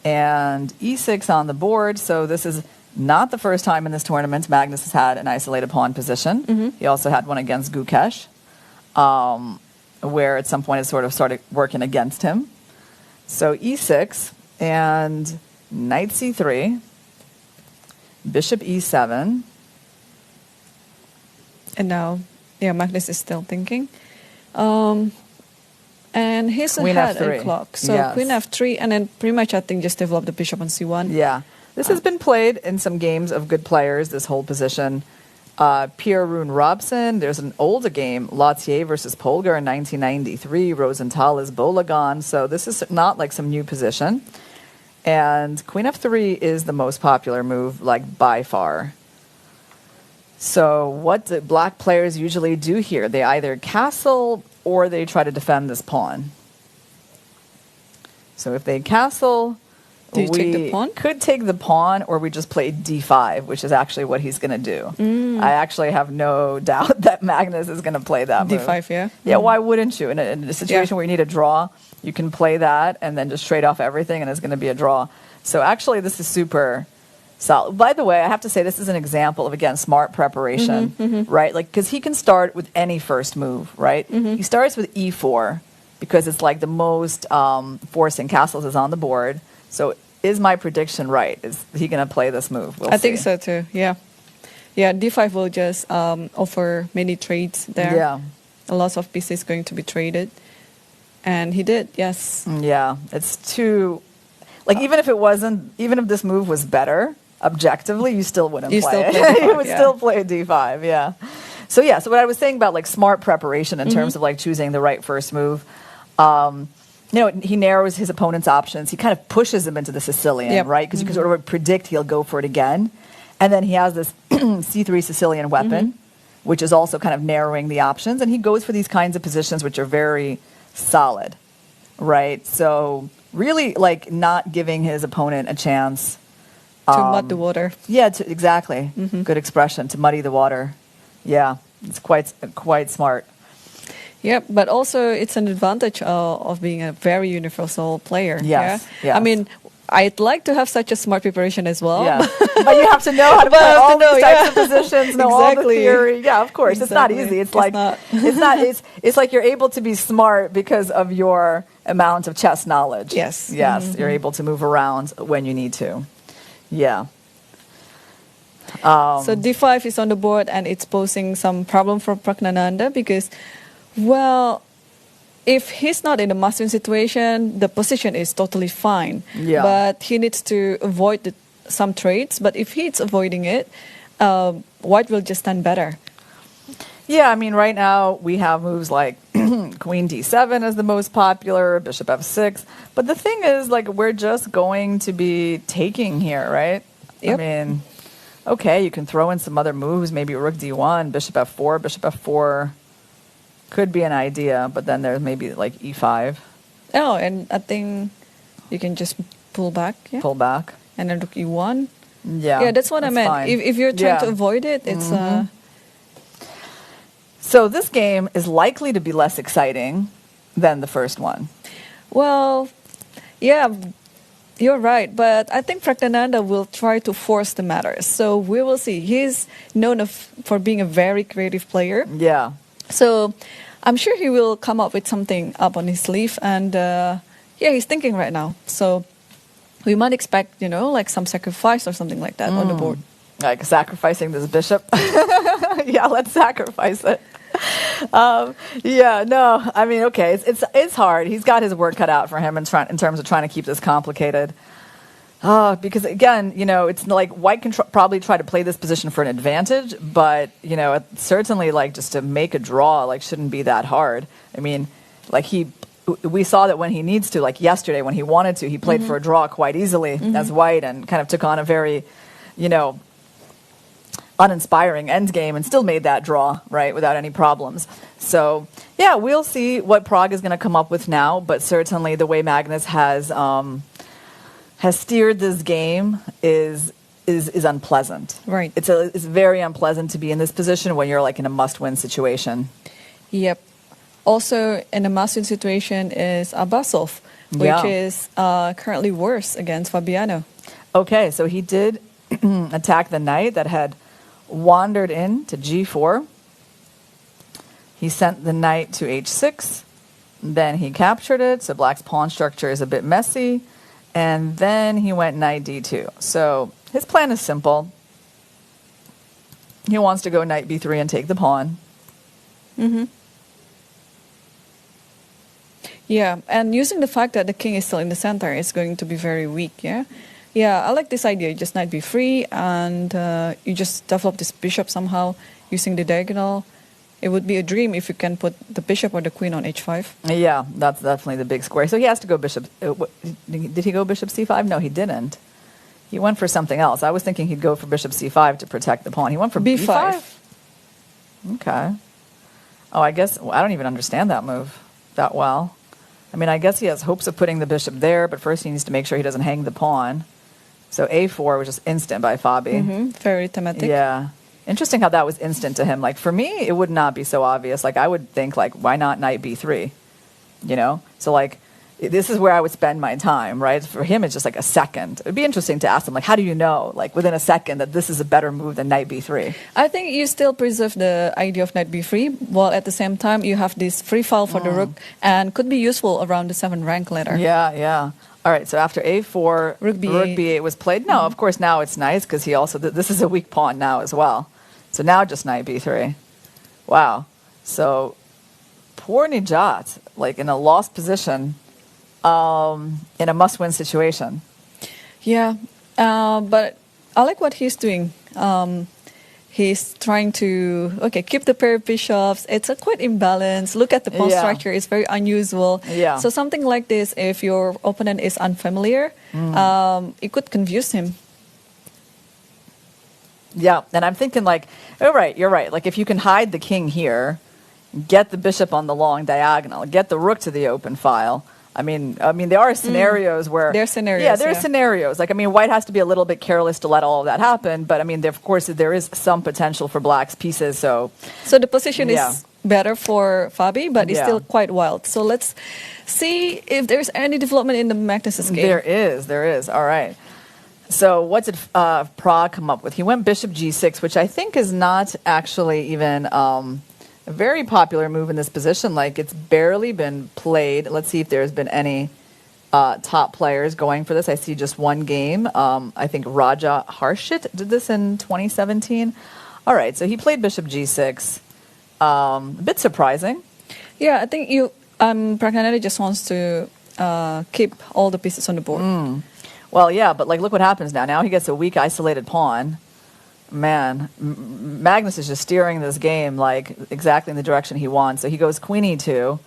and e6 on the board. So this is not the first time in this tournament Magnus has had an isolated pawn position. He also had one against Gukesh, where at some point it sort of started working against him. So e6 and knight c3, bishop e7. And now, Magnus is still thinking. And he's Queen ahead F3. a clock. So Yes. queen f3, and then pretty much I think just develop the bishop on c1. Yeah. This has been played in some games of good players, this whole position. Pierre Rune Robson, there's an older game, Lothier versus Polgar in 1993, Rosenthal is Bolagon, so this is not like some new position. And queen f3 is the most popular move, like by far. So what do black players usually do here? They either castle or they try to defend this pawn. So if they castle, Do you take the pawn? could take the pawn, or we just play d5, which is actually what he's going to do. I actually have no doubt that Magnus is going to play that move. d5, yeah? Yeah, why wouldn't you? In a situation where you need a draw, you can play that and then just trade off everything, and it's going to be a draw. So actually, this is super solid. By the way, I have to say this is an example of, again, smart preparation, right? Like, because he can start with any first move, right? He starts with e4 because it's like the most forcing castles is on the board. So is my prediction right? Is he going to play this move? We'll I think see. so too, yeah. Yeah, d5 will just offer many trades there. Yeah. A lot of pieces going to be traded. And he did, yes. Yeah, it's too... Like, even if this move was better, objectively, you still wouldn't play it. You would still play d5, yeah. So what I was saying about, like, smart preparation in terms of, like, choosing the right first move, he narrows his opponent's options. He kind of pushes him into the Sicilian, right? Because you can sort of predict he'll go for it again. And then he has this c3 Sicilian weapon, which is also kind of narrowing the options. And he goes for these kinds of positions which are very solid, right? So really, like, not giving his opponent a chance to mud the water. Yeah, exactly. Good expression, to muddy the water. Yeah, it's quite smart. Yeah, but also it's an advantage of being a very universal player. Yes, yeah? yes. I mean, I'd like to have such a smart preparation as well. Yeah. But you have to know how to play all these types of positions, know all the theory. Yeah, of course. Exactly. It's not easy. It's like you're able to be smart because of your amount of chess knowledge. Yes. Yes, you're able to move around when you need to. Yeah. So d5 is on the board, and it's posing some problem for Praggnanandhaa because, well, if he's not in a must-win situation, the position is totally fine. Yeah. But he needs to avoid some trades. But if he's avoiding it, white will just stand better. Yeah, I mean, right now we have moves like queen d7 is the most popular, bishop f6. But the thing is, like, we're just going to be taking here, right? Yep. I mean, okay, you can throw in some other moves, maybe rook d1, bishop f4 could be an idea, but then there's maybe like e5. Oh, and I think you can just pull back. Yeah. Pull back. And then rook e1. Yeah. Yeah, that's what I meant. Fine. If you're trying to avoid it, it's... So this game is likely to be less exciting than the first one. Well, yeah, you're right. But I think Praggnanandhaa will try to force the matters. So we will see. He's known for being a very creative player. Yeah. So I'm sure he will come up with something up on his sleeve. And he's thinking right now. So we might expect, like some sacrifice or something like that on the board. Like sacrificing this bishop. Yeah, let's sacrifice it. Yeah, no, I mean, okay, it's hard. He's got his work cut out for him in terms of trying to keep this complicated. Because again, it's like White can probably try to play this position for an advantage, but certainly like just to make a draw like shouldn't be that hard. I mean, like we saw that when he needs to, like yesterday when he wanted to, he played for a draw quite easily as White and kind of took on a very, uninspiring Endgame and still made that draw, right, without any problems. So, yeah, we'll see what Pragg is going to come up with now, but certainly the way Magnus has steered this game is unpleasant. Right. It's very unpleasant to be in this position when you're like in a must-win situation. Yep. Also, in a must-win situation is Abbasov, which is currently worse against Fabiano. Okay, so he did attack the knight that had wandered in to g4. He sent the knight to h6. Then he captured it, so black's pawn structure is a bit messy. And then he went knight d2. So his plan is simple. He wants to go knight b3 and take the pawn. Yeah, and using the fact that the king is still in the center is going to be very weak, yeah? Yeah, I like this idea. Just knight b3 and you just develop this bishop somehow using the diagonal. It would be a dream if you can put the bishop or the queen on h5. Yeah, that's definitely the big square. So he has to go bishop. Did he go bishop c5? No, he didn't. He went for something else. I was thinking he'd go for bishop c5 to protect the pawn. He went for b5. Okay. Oh, I guess I don't even understand that move that well. I mean, I guess he has hopes of putting the bishop there, but first he needs to make sure he doesn't hang the pawn. So a4 was just instant by Fabi. Very thematic. Yeah. Interesting how that was instant to him. Like, for me, it would not be so obvious. Like, I would think, like, why not knight b3? So, like, this is where I would spend my time, right? For him, it's just, like, a second. It would be interesting to ask him, like, how do you know, like, within a second that this is a better move than knight b3? I think you still preserve the idea of knight b3, while at the same time you have this free file for the rook and could be useful around the 7th rank later. Yeah. All right, so after a4, rook b8 was played. No, of course, now it's nice because he also, this is a weak pawn now as well. So now just knight b3. Wow. So poor Nijat, like in a lost position, in a must-win situation. Yeah, but I like what he's doing. He's trying to, keep the pair of bishops. It's quite imbalanced. Look at the pawn structure. It's very unusual. Yeah. So something like this, if your opponent is unfamiliar, it could confuse him. Yeah, and I'm thinking like, you're right. Like if you can hide the king here, get the bishop on the long diagonal, get the rook to the open file. I mean, there are scenarios where... There are scenarios, yeah. There are scenarios. Like, I mean, White has to be a little bit careless to let all of that happen. But, I mean, of course, there is some potential for Black's pieces. So the position is better for Fabi, but it's still quite wild. So let's see if there's any development in the Magnus's game. There is. All right. So what did Pragg come up with? He went bishop g6, which I think is not actually even... a very popular move in this position. Like, it's barely been played. Let's see if there's been any top players going for this. I see just one game. I think Raja Harshit did this in 2017. All right, so he played bishop g6. A bit surprising. Yeah, I think Praggnanandhaa just wants to keep all the pieces on the board. Well, yeah, but like, look what happens now. Now he gets a weak, isolated pawn. Man, Magnus is just steering this game like exactly in the direction he wants. So he goes queen e2,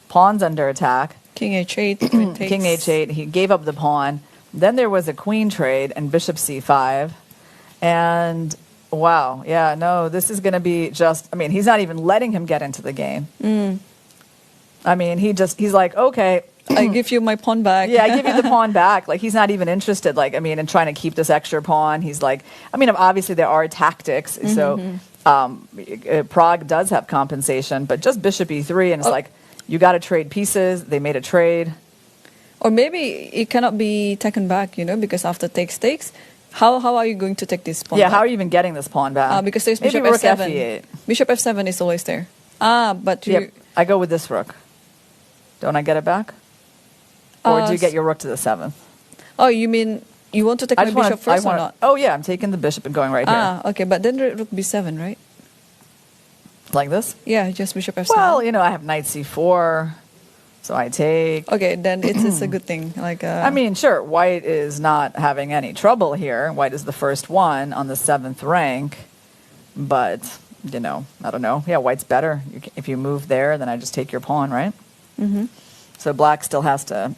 pawn's under attack. King h8, King h8. He gave up the pawn. Then there was a queen trade and bishop c5. And wow, yeah, no, this is going to be just, I mean, he's not even letting him get into the game. I mean, he's like, okay. I give you my pawn back. Yeah, I give you the pawn back. Like, he's not even interested, like, I mean, in trying to keep this extra pawn. He's like, I mean, obviously there are tactics. So Pragg does have compensation, but just bishop e3, and it's like, you got to trade pieces. They made a trade. Or maybe it cannot be taken back, because after takes, how are you going to take this pawn back? How are you even getting this pawn back? Because there's maybe bishop rook f7. f8. Bishop f7 is always there. But you... I go with this rook. Don't I get it back? Or do you get your rook to the 7th? Oh, you mean you want to take my bishop first or not? Oh, yeah, I'm taking the bishop and going right here. Okay, but then rook b7, right? Like this? Yeah, just bishop f7. Well, I have knight c4, so I take. Okay, then it's a good thing. Like, I mean, sure, white is not having any trouble here. White is the first one on the 7th rank, but I don't know. Yeah, white's better. If you move there, then I just take your pawn, right? Mm-hmm. So black has to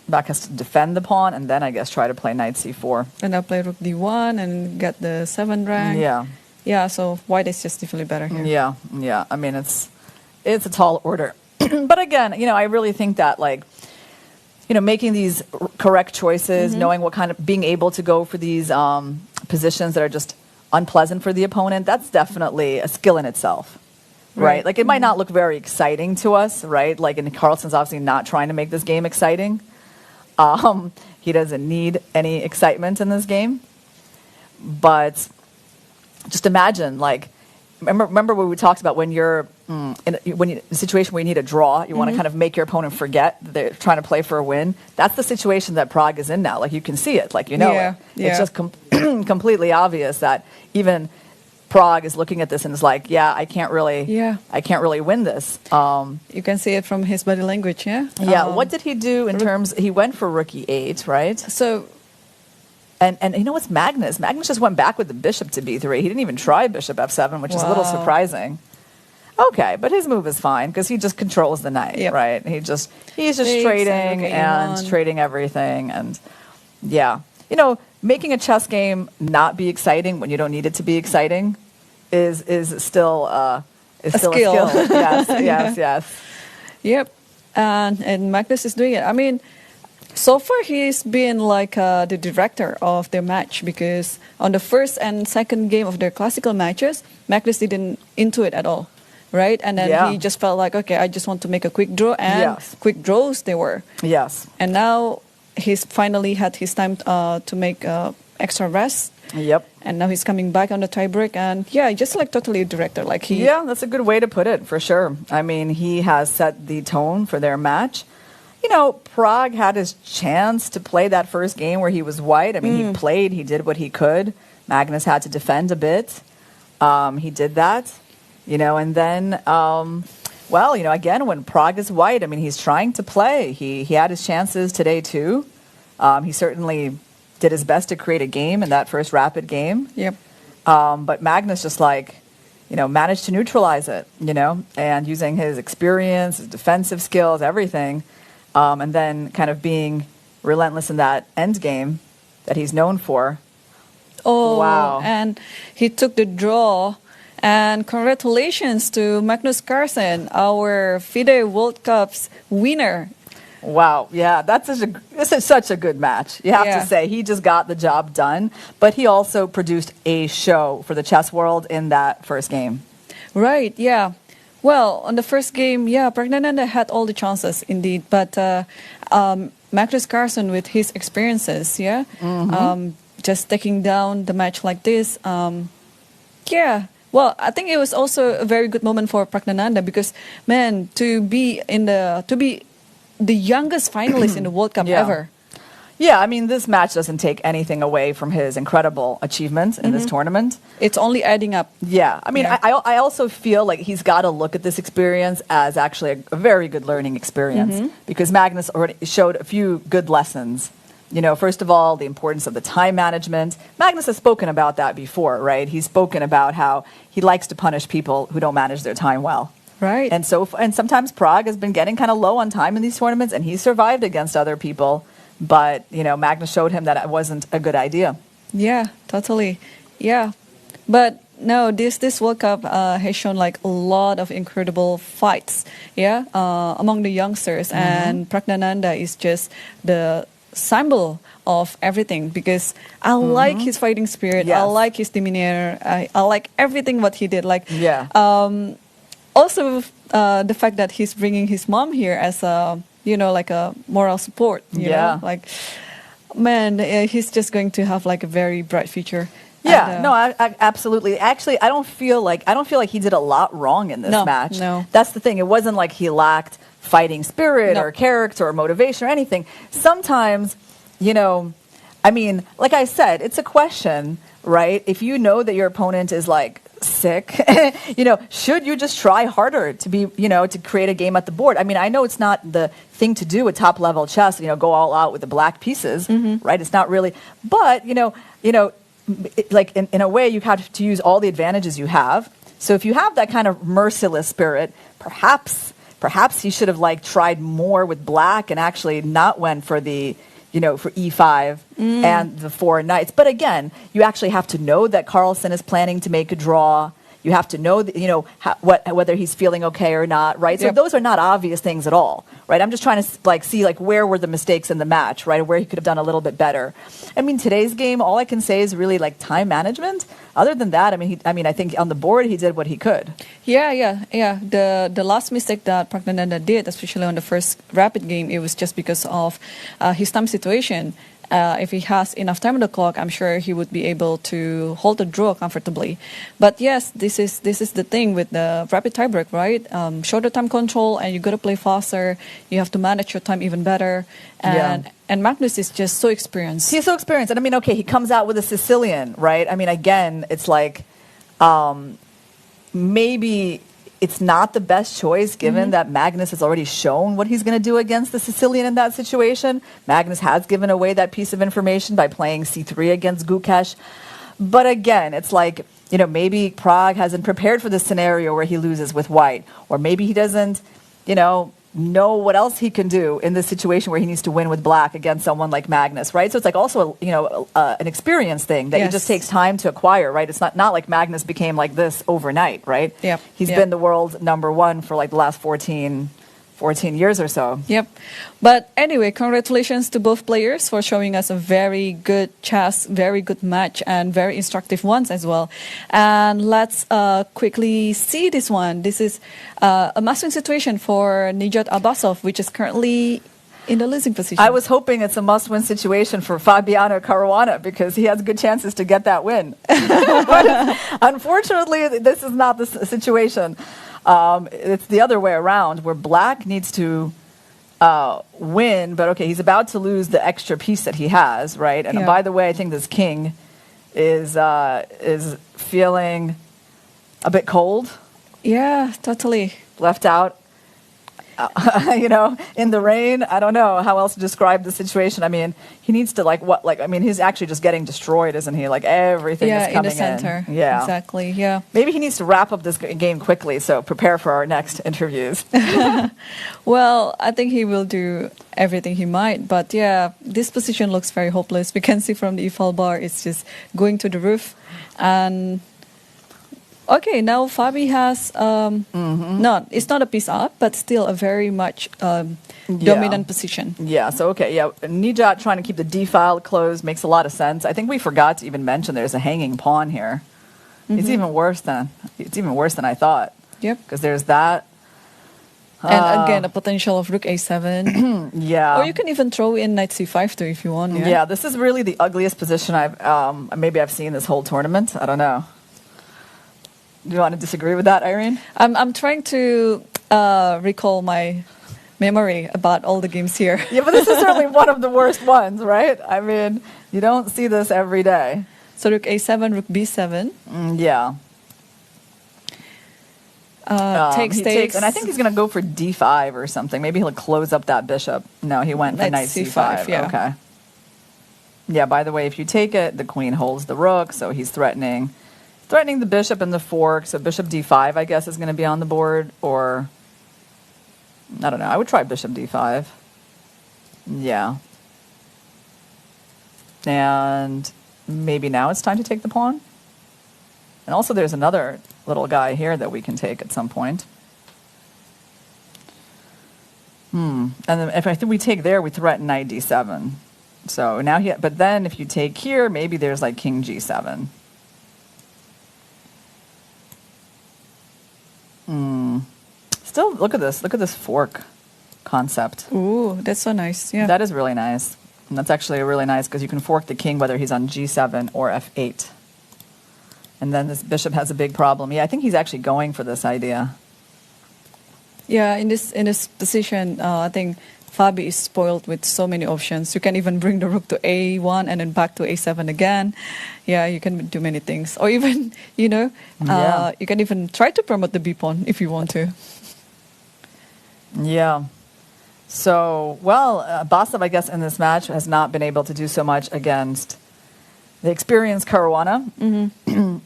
defend the pawn, and then I guess try to play knight c4. And I'll play rook d1 and get the 7th rank. Yeah. Yeah, so white is just definitely better here. Yeah. I mean, it's a tall order. But again, I really think that, like, making these correct choices, knowing what kind of, being able to go for these positions that are just unpleasant for the opponent, that's definitely a skill in itself. Right? Like, it might not look very exciting to us, right? Like, and Carlsen's obviously not trying to make this game exciting. He doesn't need any excitement in this game. But just imagine, like, remember what we talked about when you're in a situation where you need a draw, you want to kind of make your opponent forget that they're trying to play for a win. That's the situation that Pragg is in now. Like, you can see it, like, it. It's just completely obvious that even Pragg is looking at this and is like, I can't really win this. You can see it from his body language, yeah? Yeah, what did he do in terms, he went for rook e8, right? So, and you know what's Magnus? Magnus just went back with the bishop to b3. He didn't even try bishop f7, which is a little surprising. Okay, but his move is fine because he just controls the knight, right? He's just trading and trading everything, and making a chess game not be exciting when you don't need it to be exciting is still a skill. Yes. Yep, and Magnus is doing it. I mean, so far he's been like the director of the match, because on the first and second game of their classical matches, Magnus didn't into it at all. Right? And then he just felt like, okay, I just want to make a quick draw, and quick draws they were. Yes. And now he's finally had his time to make extra rest. Yep. And now he's coming back on the tiebreak, and just like totally a director. Like that's a good way to put it, for sure. I mean, he has set the tone for their match. Pragg had his chance to play that first game where he was white. I mean, he did what he could. Magnus had to defend a bit. He did that. And then, again, when Pragg is white, I mean, he's trying to play. He had his chances today, too. He certainly did his best to create a game in that first rapid game. Yep. But Magnus just, managed to neutralize it, and using his experience, his defensive skills, everything, and then kind of being relentless in that end game that he's known for. Oh, wow. And he took the draw. And congratulations to Magnus Carlsen, our FIDE World Cup's winner. Wow, yeah, this is such a good match. You have to say, he just got the job done, but he also produced a show for the chess world in that first game. Right, yeah. Well, on the first game, Praggnanandhaa had all the chances indeed, but Magnus Carlsen, with his experiences, just taking down the match like this, Well, I think it was also a very good moment for Praggnanandhaa, because, man, to be the youngest finalist in the World Cup ever. Yeah, I mean, this match doesn't take anything away from his incredible achievements in this tournament. It's only adding up. Yeah, I mean, I also feel like he's got to look at this experience as actually a very good learning experience, because Magnus already showed a few good lessons. First of all, the importance of the time management. Magnus has spoken about that before, right? He's spoken about how he likes to punish people who don't manage their time well. Right. And sometimes Pragg has been getting kind of low on time in these tournaments, and he's survived against other people. But, Magnus showed him that it wasn't a good idea. Yeah, totally. Yeah. But no, this World Cup has shown like a lot of incredible fights, among the youngsters. And Praggnanandhaa is just the symbol of everything, because I like his fighting spirit. I like his demeanor. I like everything what he did. Also the fact that he's bringing his mom here as a like a moral support. You know? Like, man, he's just going to have like a very bright future. Yeah, I absolutely. Actually, I don't feel like he did a lot wrong in this match. No, that's the thing. It wasn't like he lacked fighting spirit or character or motivation or anything. Sometimes, I mean, like I said, it's a question, right? If you know that your opponent is like sick. Should you just try harder to be, to create a game at the board? I mean, I know it's not the thing to do with top level chess, go all out with the black pieces, right? It's not really, but, like in a way you have to use all the advantages you have. So if you have that kind of merciless spirit, perhaps he should have like tried more with black and actually not went for the, for e5 and the 4 knights. But again, you actually have to know that Carlsen is planning to make a draw. You have to know that, whether he's feeling okay or not, right? So those are not obvious things at all, right? I'm just trying to see where were the mistakes in the match, right? Or where he could have done a little bit better. I mean, today's game, all I can say is really time management. Other than that, I think on the board he did what he could. Yeah. The last mistake that Praggnanandhaa did, especially on the first rapid game, it was just because of his time situation. If he has enough time on the clock, I'm sure he would be able to hold the draw comfortably. But yes, this is the thing with the rapid tiebreak, right? Shorter time control, and you got to play faster. You have to manage your time even better. And Magnus is just so experienced. He's so experienced, and he comes out with a Sicilian, right? Again, it's maybe it's not the best choice given that Magnus has already shown what he's going to do against the Sicilian in that situation. Magnus has given away that piece of information by playing c3 against Gukesh. But again, it's maybe Pragg hasn't prepared for this scenario where he loses with white. Or maybe he doesn't, know what else he can do in this situation where he needs to win with black against someone like Magnus, right? So it's also an experience thing that it just takes time to acquire, right? It's not like Magnus became like this overnight, right? He's been the world #1 for the last 14 years or so. But anyway, congratulations to both players for showing us a very good chess, very good match, and very instructive ones as well. And let's quickly see this one. This is a must-win situation for Nijat Abbasov, which is currently in the losing position. I was hoping it's a must-win situation for Fabiano Caruana because he has good chances to get that win. But unfortunately, this is not the situation. It's the other way around, where black needs to win, but okay, he's about to lose the extra piece that he has, right? And by the way, I think this king is feeling a bit cold. Yeah, totally. Left out. In the rain. I don't know how else to describe the situation. He needs to he's actually just getting destroyed, isn't he? Everything is coming in. The center. Yeah, exactly. Yeah. Maybe he needs to wrap up this game quickly, so prepare for our next interviews. Well, I think he will do everything he might, but yeah, this position looks very hopeless. We can see from the e-file bar, it's just going to the roof. And okay, now Fabi has, it's not a piece up, but still a very much dominant position. Yeah, so Nijat trying to keep the d-file closed makes a lot of sense. I think we forgot to even mention there's a hanging pawn here. It's even worse than I thought. Yep. Because there's that. And again, a potential of rook a7. Yeah. Or you can even throw in knight c5 too if you want. Yeah, this is really the ugliest position I've seen this whole tournament. I don't know. Do you want to disagree with that, Irene? I'm trying to recall my memory about all the games here. Yeah, but this is certainly one of the worst ones, right? You don't see this every day. So rook a7, rook b7. Yeah. Takes, and I think he's going to go for d5 or something. Maybe he'll close up that bishop. No, he went for knight c5. Yeah. Okay. Yeah, by the way, if you take it, the queen holds the rook, so he's threatening the bishop and the fork. So bishop d5, I guess, is going to be on the board. Or, I don't know. I would try bishop d5. Yeah. And maybe now it's time to take the pawn. And also there's another little guy here that we can take at some point. And then if I think we take there, we threaten knight d7. So now but then if you take here, maybe there's king g7. Still, look at this fork concept. Ooh, that's so nice. Yeah, that is really nice. And that's actually really nice because you can fork the king whether he's on g7 or f8. And then this bishop has a big problem. Yeah, I think he's actually going for this idea. Yeah, in this position, I think Fabi is spoiled with so many options. You can even bring the rook to A1 and then back to A7 again. Yeah, you can do many things. Or even, you know, you can even try to promote the B pawn if you want to. Yeah. So, well, Basav, I guess, in this match has not been able to do so much against the experienced Caruana.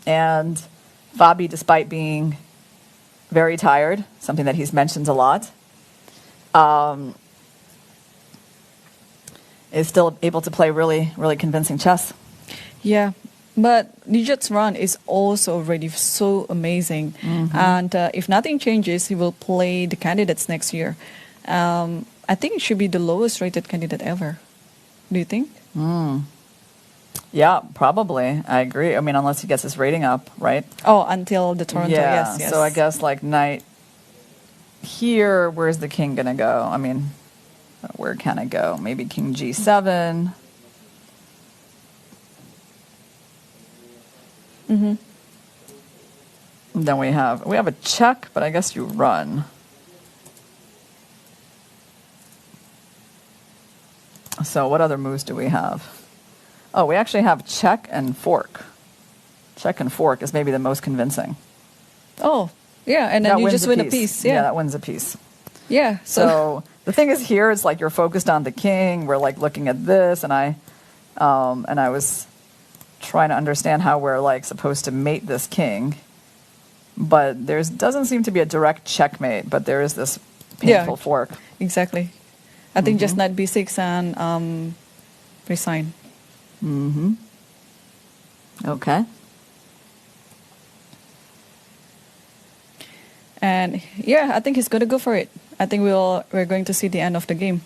And Fabi, despite being very tired, something that he's mentioned a lot, is still able to play really, really convincing chess. Yeah, but Nijat's run is also already so amazing. And if nothing changes, he will play the candidates next year. I think it should be the lowest rated candidate ever. Do you think? Yeah, probably. I agree. I mean, unless he gets his rating up, right? Oh, until the Toronto, Yeah, yes. so I guess like knight here, where's the king going to go? I mean, where can it go? Maybe king g7. Then we have a check, but I guess you run. So what other moves do we have? Oh, we actually have check and fork. Check and fork is maybe the most convincing. Oh, yeah, and then That you wins just win a piece. Yeah, that wins a piece. yeah. So the thing is here, it's like you're focused on the king. We're like looking at this, and I was trying to understand how we're like supposed to mate this king, but there doesn't seem to be a direct checkmate. But there is this painful fork. Exactly. I think just knight b6 and resign. Okay. And yeah, I think he's going to go for it. I think we're going to see the end of the game.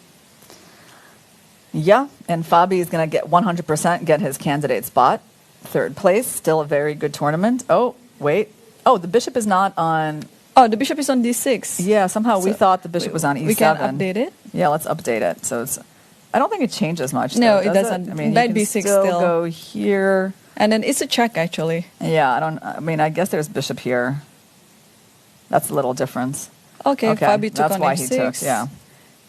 Yeah, and Fabi is going to get 100% get his candidate spot. Third place, still a very good tournament. Oh, wait. Oh, the bishop is not on... Oh, the bishop is on d6. Yeah, somehow we thought the bishop was on e7. We can update it. Yeah, let's update it. So it's... I don't think it changes much. No, though, it does doesn't. I mean, Knight you can b6 still still. go here. And then it's a check, actually. Yeah, I mean, I guess there's bishop here. That's a little difference. Okay, Fabi took that's on why f6. he took, yeah.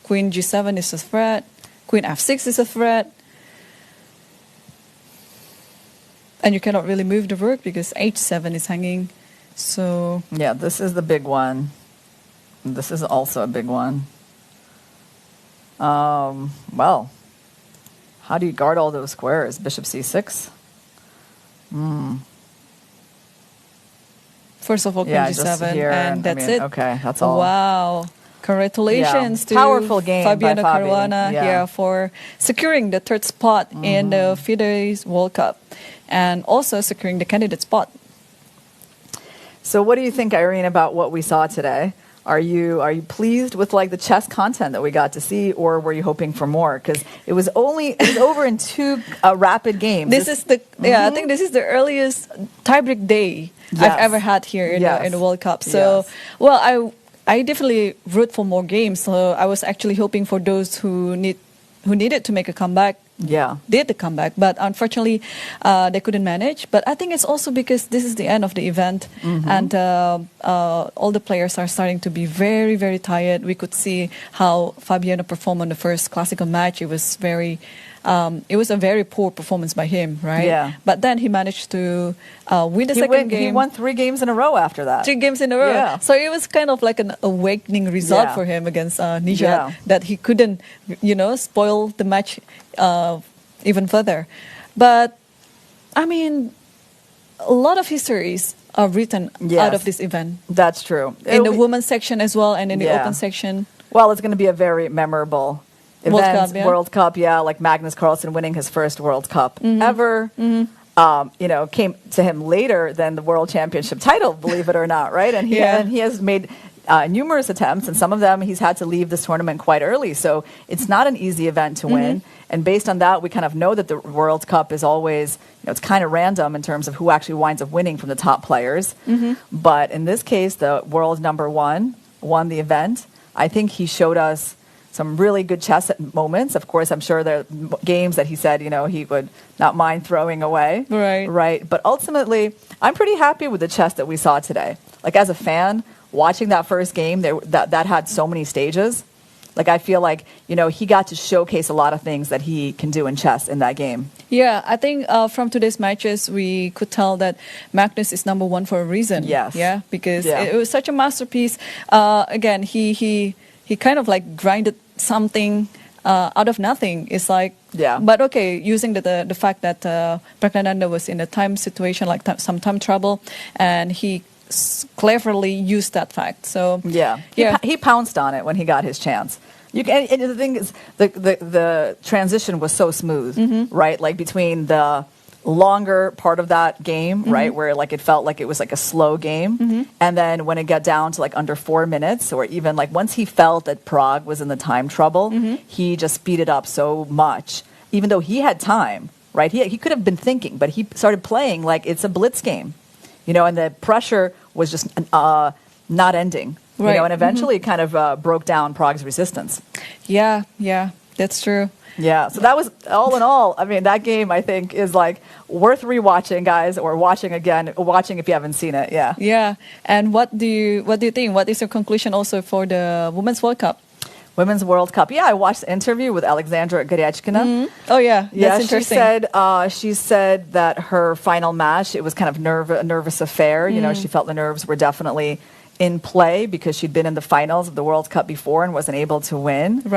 Queen g7 is a threat. Queen f6 is a threat. And you cannot really move the rook because h7 is hanging. So... Yeah, this is the big one. This is also a big one. Well, how do you guard all those squares? Bishop c6? First of all, Queen Yeah, g7, just here, and that's I mean, it. Okay, that's all. Wow. Congratulations to Powerful game by Fabiano Fabi. Caruana for securing the third spot in the FIDE World Cup and also securing the candidate spot. So what do you think, Irene, about what we saw today? Are you pleased with like the chess content that we got to see, or were you hoping for more? Because it was over in two rapid games. I think this is the earliest tiebreak day I've ever had here in the World Cup. So, well, I definitely root for more games. So I was actually hoping for those who needed to make a comeback. Did the comeback, but unfortunately they couldn't manage. But I think it's also because this is the end of the event, and all the players are starting to be very, very tired. We could see how Fabiano performed on the first classical match. It was a very poor performance by him, right? Yeah. But then he managed to win the second game. He won 3 games in a row after that. 3 games in a row. Yeah. So it was kind of like an awakening result for him against Nijat, that he couldn't, spoil the match even further. But, I mean, a lot of histories are written out of this event. That's true. In the women's section as well, and in the open section. Well, it's going to be a very memorable event. World Cup, like Magnus Carlsen winning his first World Cup ever. Came to him later than the World Championship title, believe it or not, right? And he has made numerous attempts, and some of them he's had to leave this tournament quite early. So it's not an easy event to win. And based on that, we kind of know that the World Cup is always, it's kind of random in terms of who actually winds up winning from the top players. But in this case, the world number 1 won the event. I think he showed us some really good chess moments. Of course, I'm sure there are games that he said, he would not mind throwing away. Right. But ultimately, I'm pretty happy with the chess that we saw today. Like, as a fan, watching that first game, that had so many stages. Like, I feel like, he got to showcase a lot of things that he can do in chess in that game. Yeah, I think from today's matches, we could tell that Magnus is number one for a reason. Yes. Yeah, because it was such a masterpiece. Again, he kind of like grinded something out of nothing. It's like, but okay, using the fact that Praggnanandhaa was in a time situation, like some time trouble, and he cleverly used that fact. So he pounced on it when he got his chance. And the thing is, the transition was so smooth, right? Like between the longer part of that game, right, where like it felt like it was like a slow game, and then when it got down to like under 4 minutes, or even like once he felt that Pragg was in the time trouble, he just speeded up so much, even though he had time, right? He could have been thinking, but he started playing like it's a blitz game, and the pressure was just not ending. Right. And eventually it kind of broke down Prague's resistance. Yeah, that's true. Yeah, so that was, all in all, I mean, that game, I think, is like worth rewatching, guys, or watching again, watching if you haven't seen it. Yeah. Yeah. And what do you think? What is your conclusion also for the Women's World Cup? Women's World Cup. Yeah, I watched the interview with Alexandra Goryachkina. Oh, yeah. That's interesting. She said that her final match, it was kind of a nervous affair. She felt the nerves were definitely in play because she'd been in the finals of the World Cup before and wasn't able to win.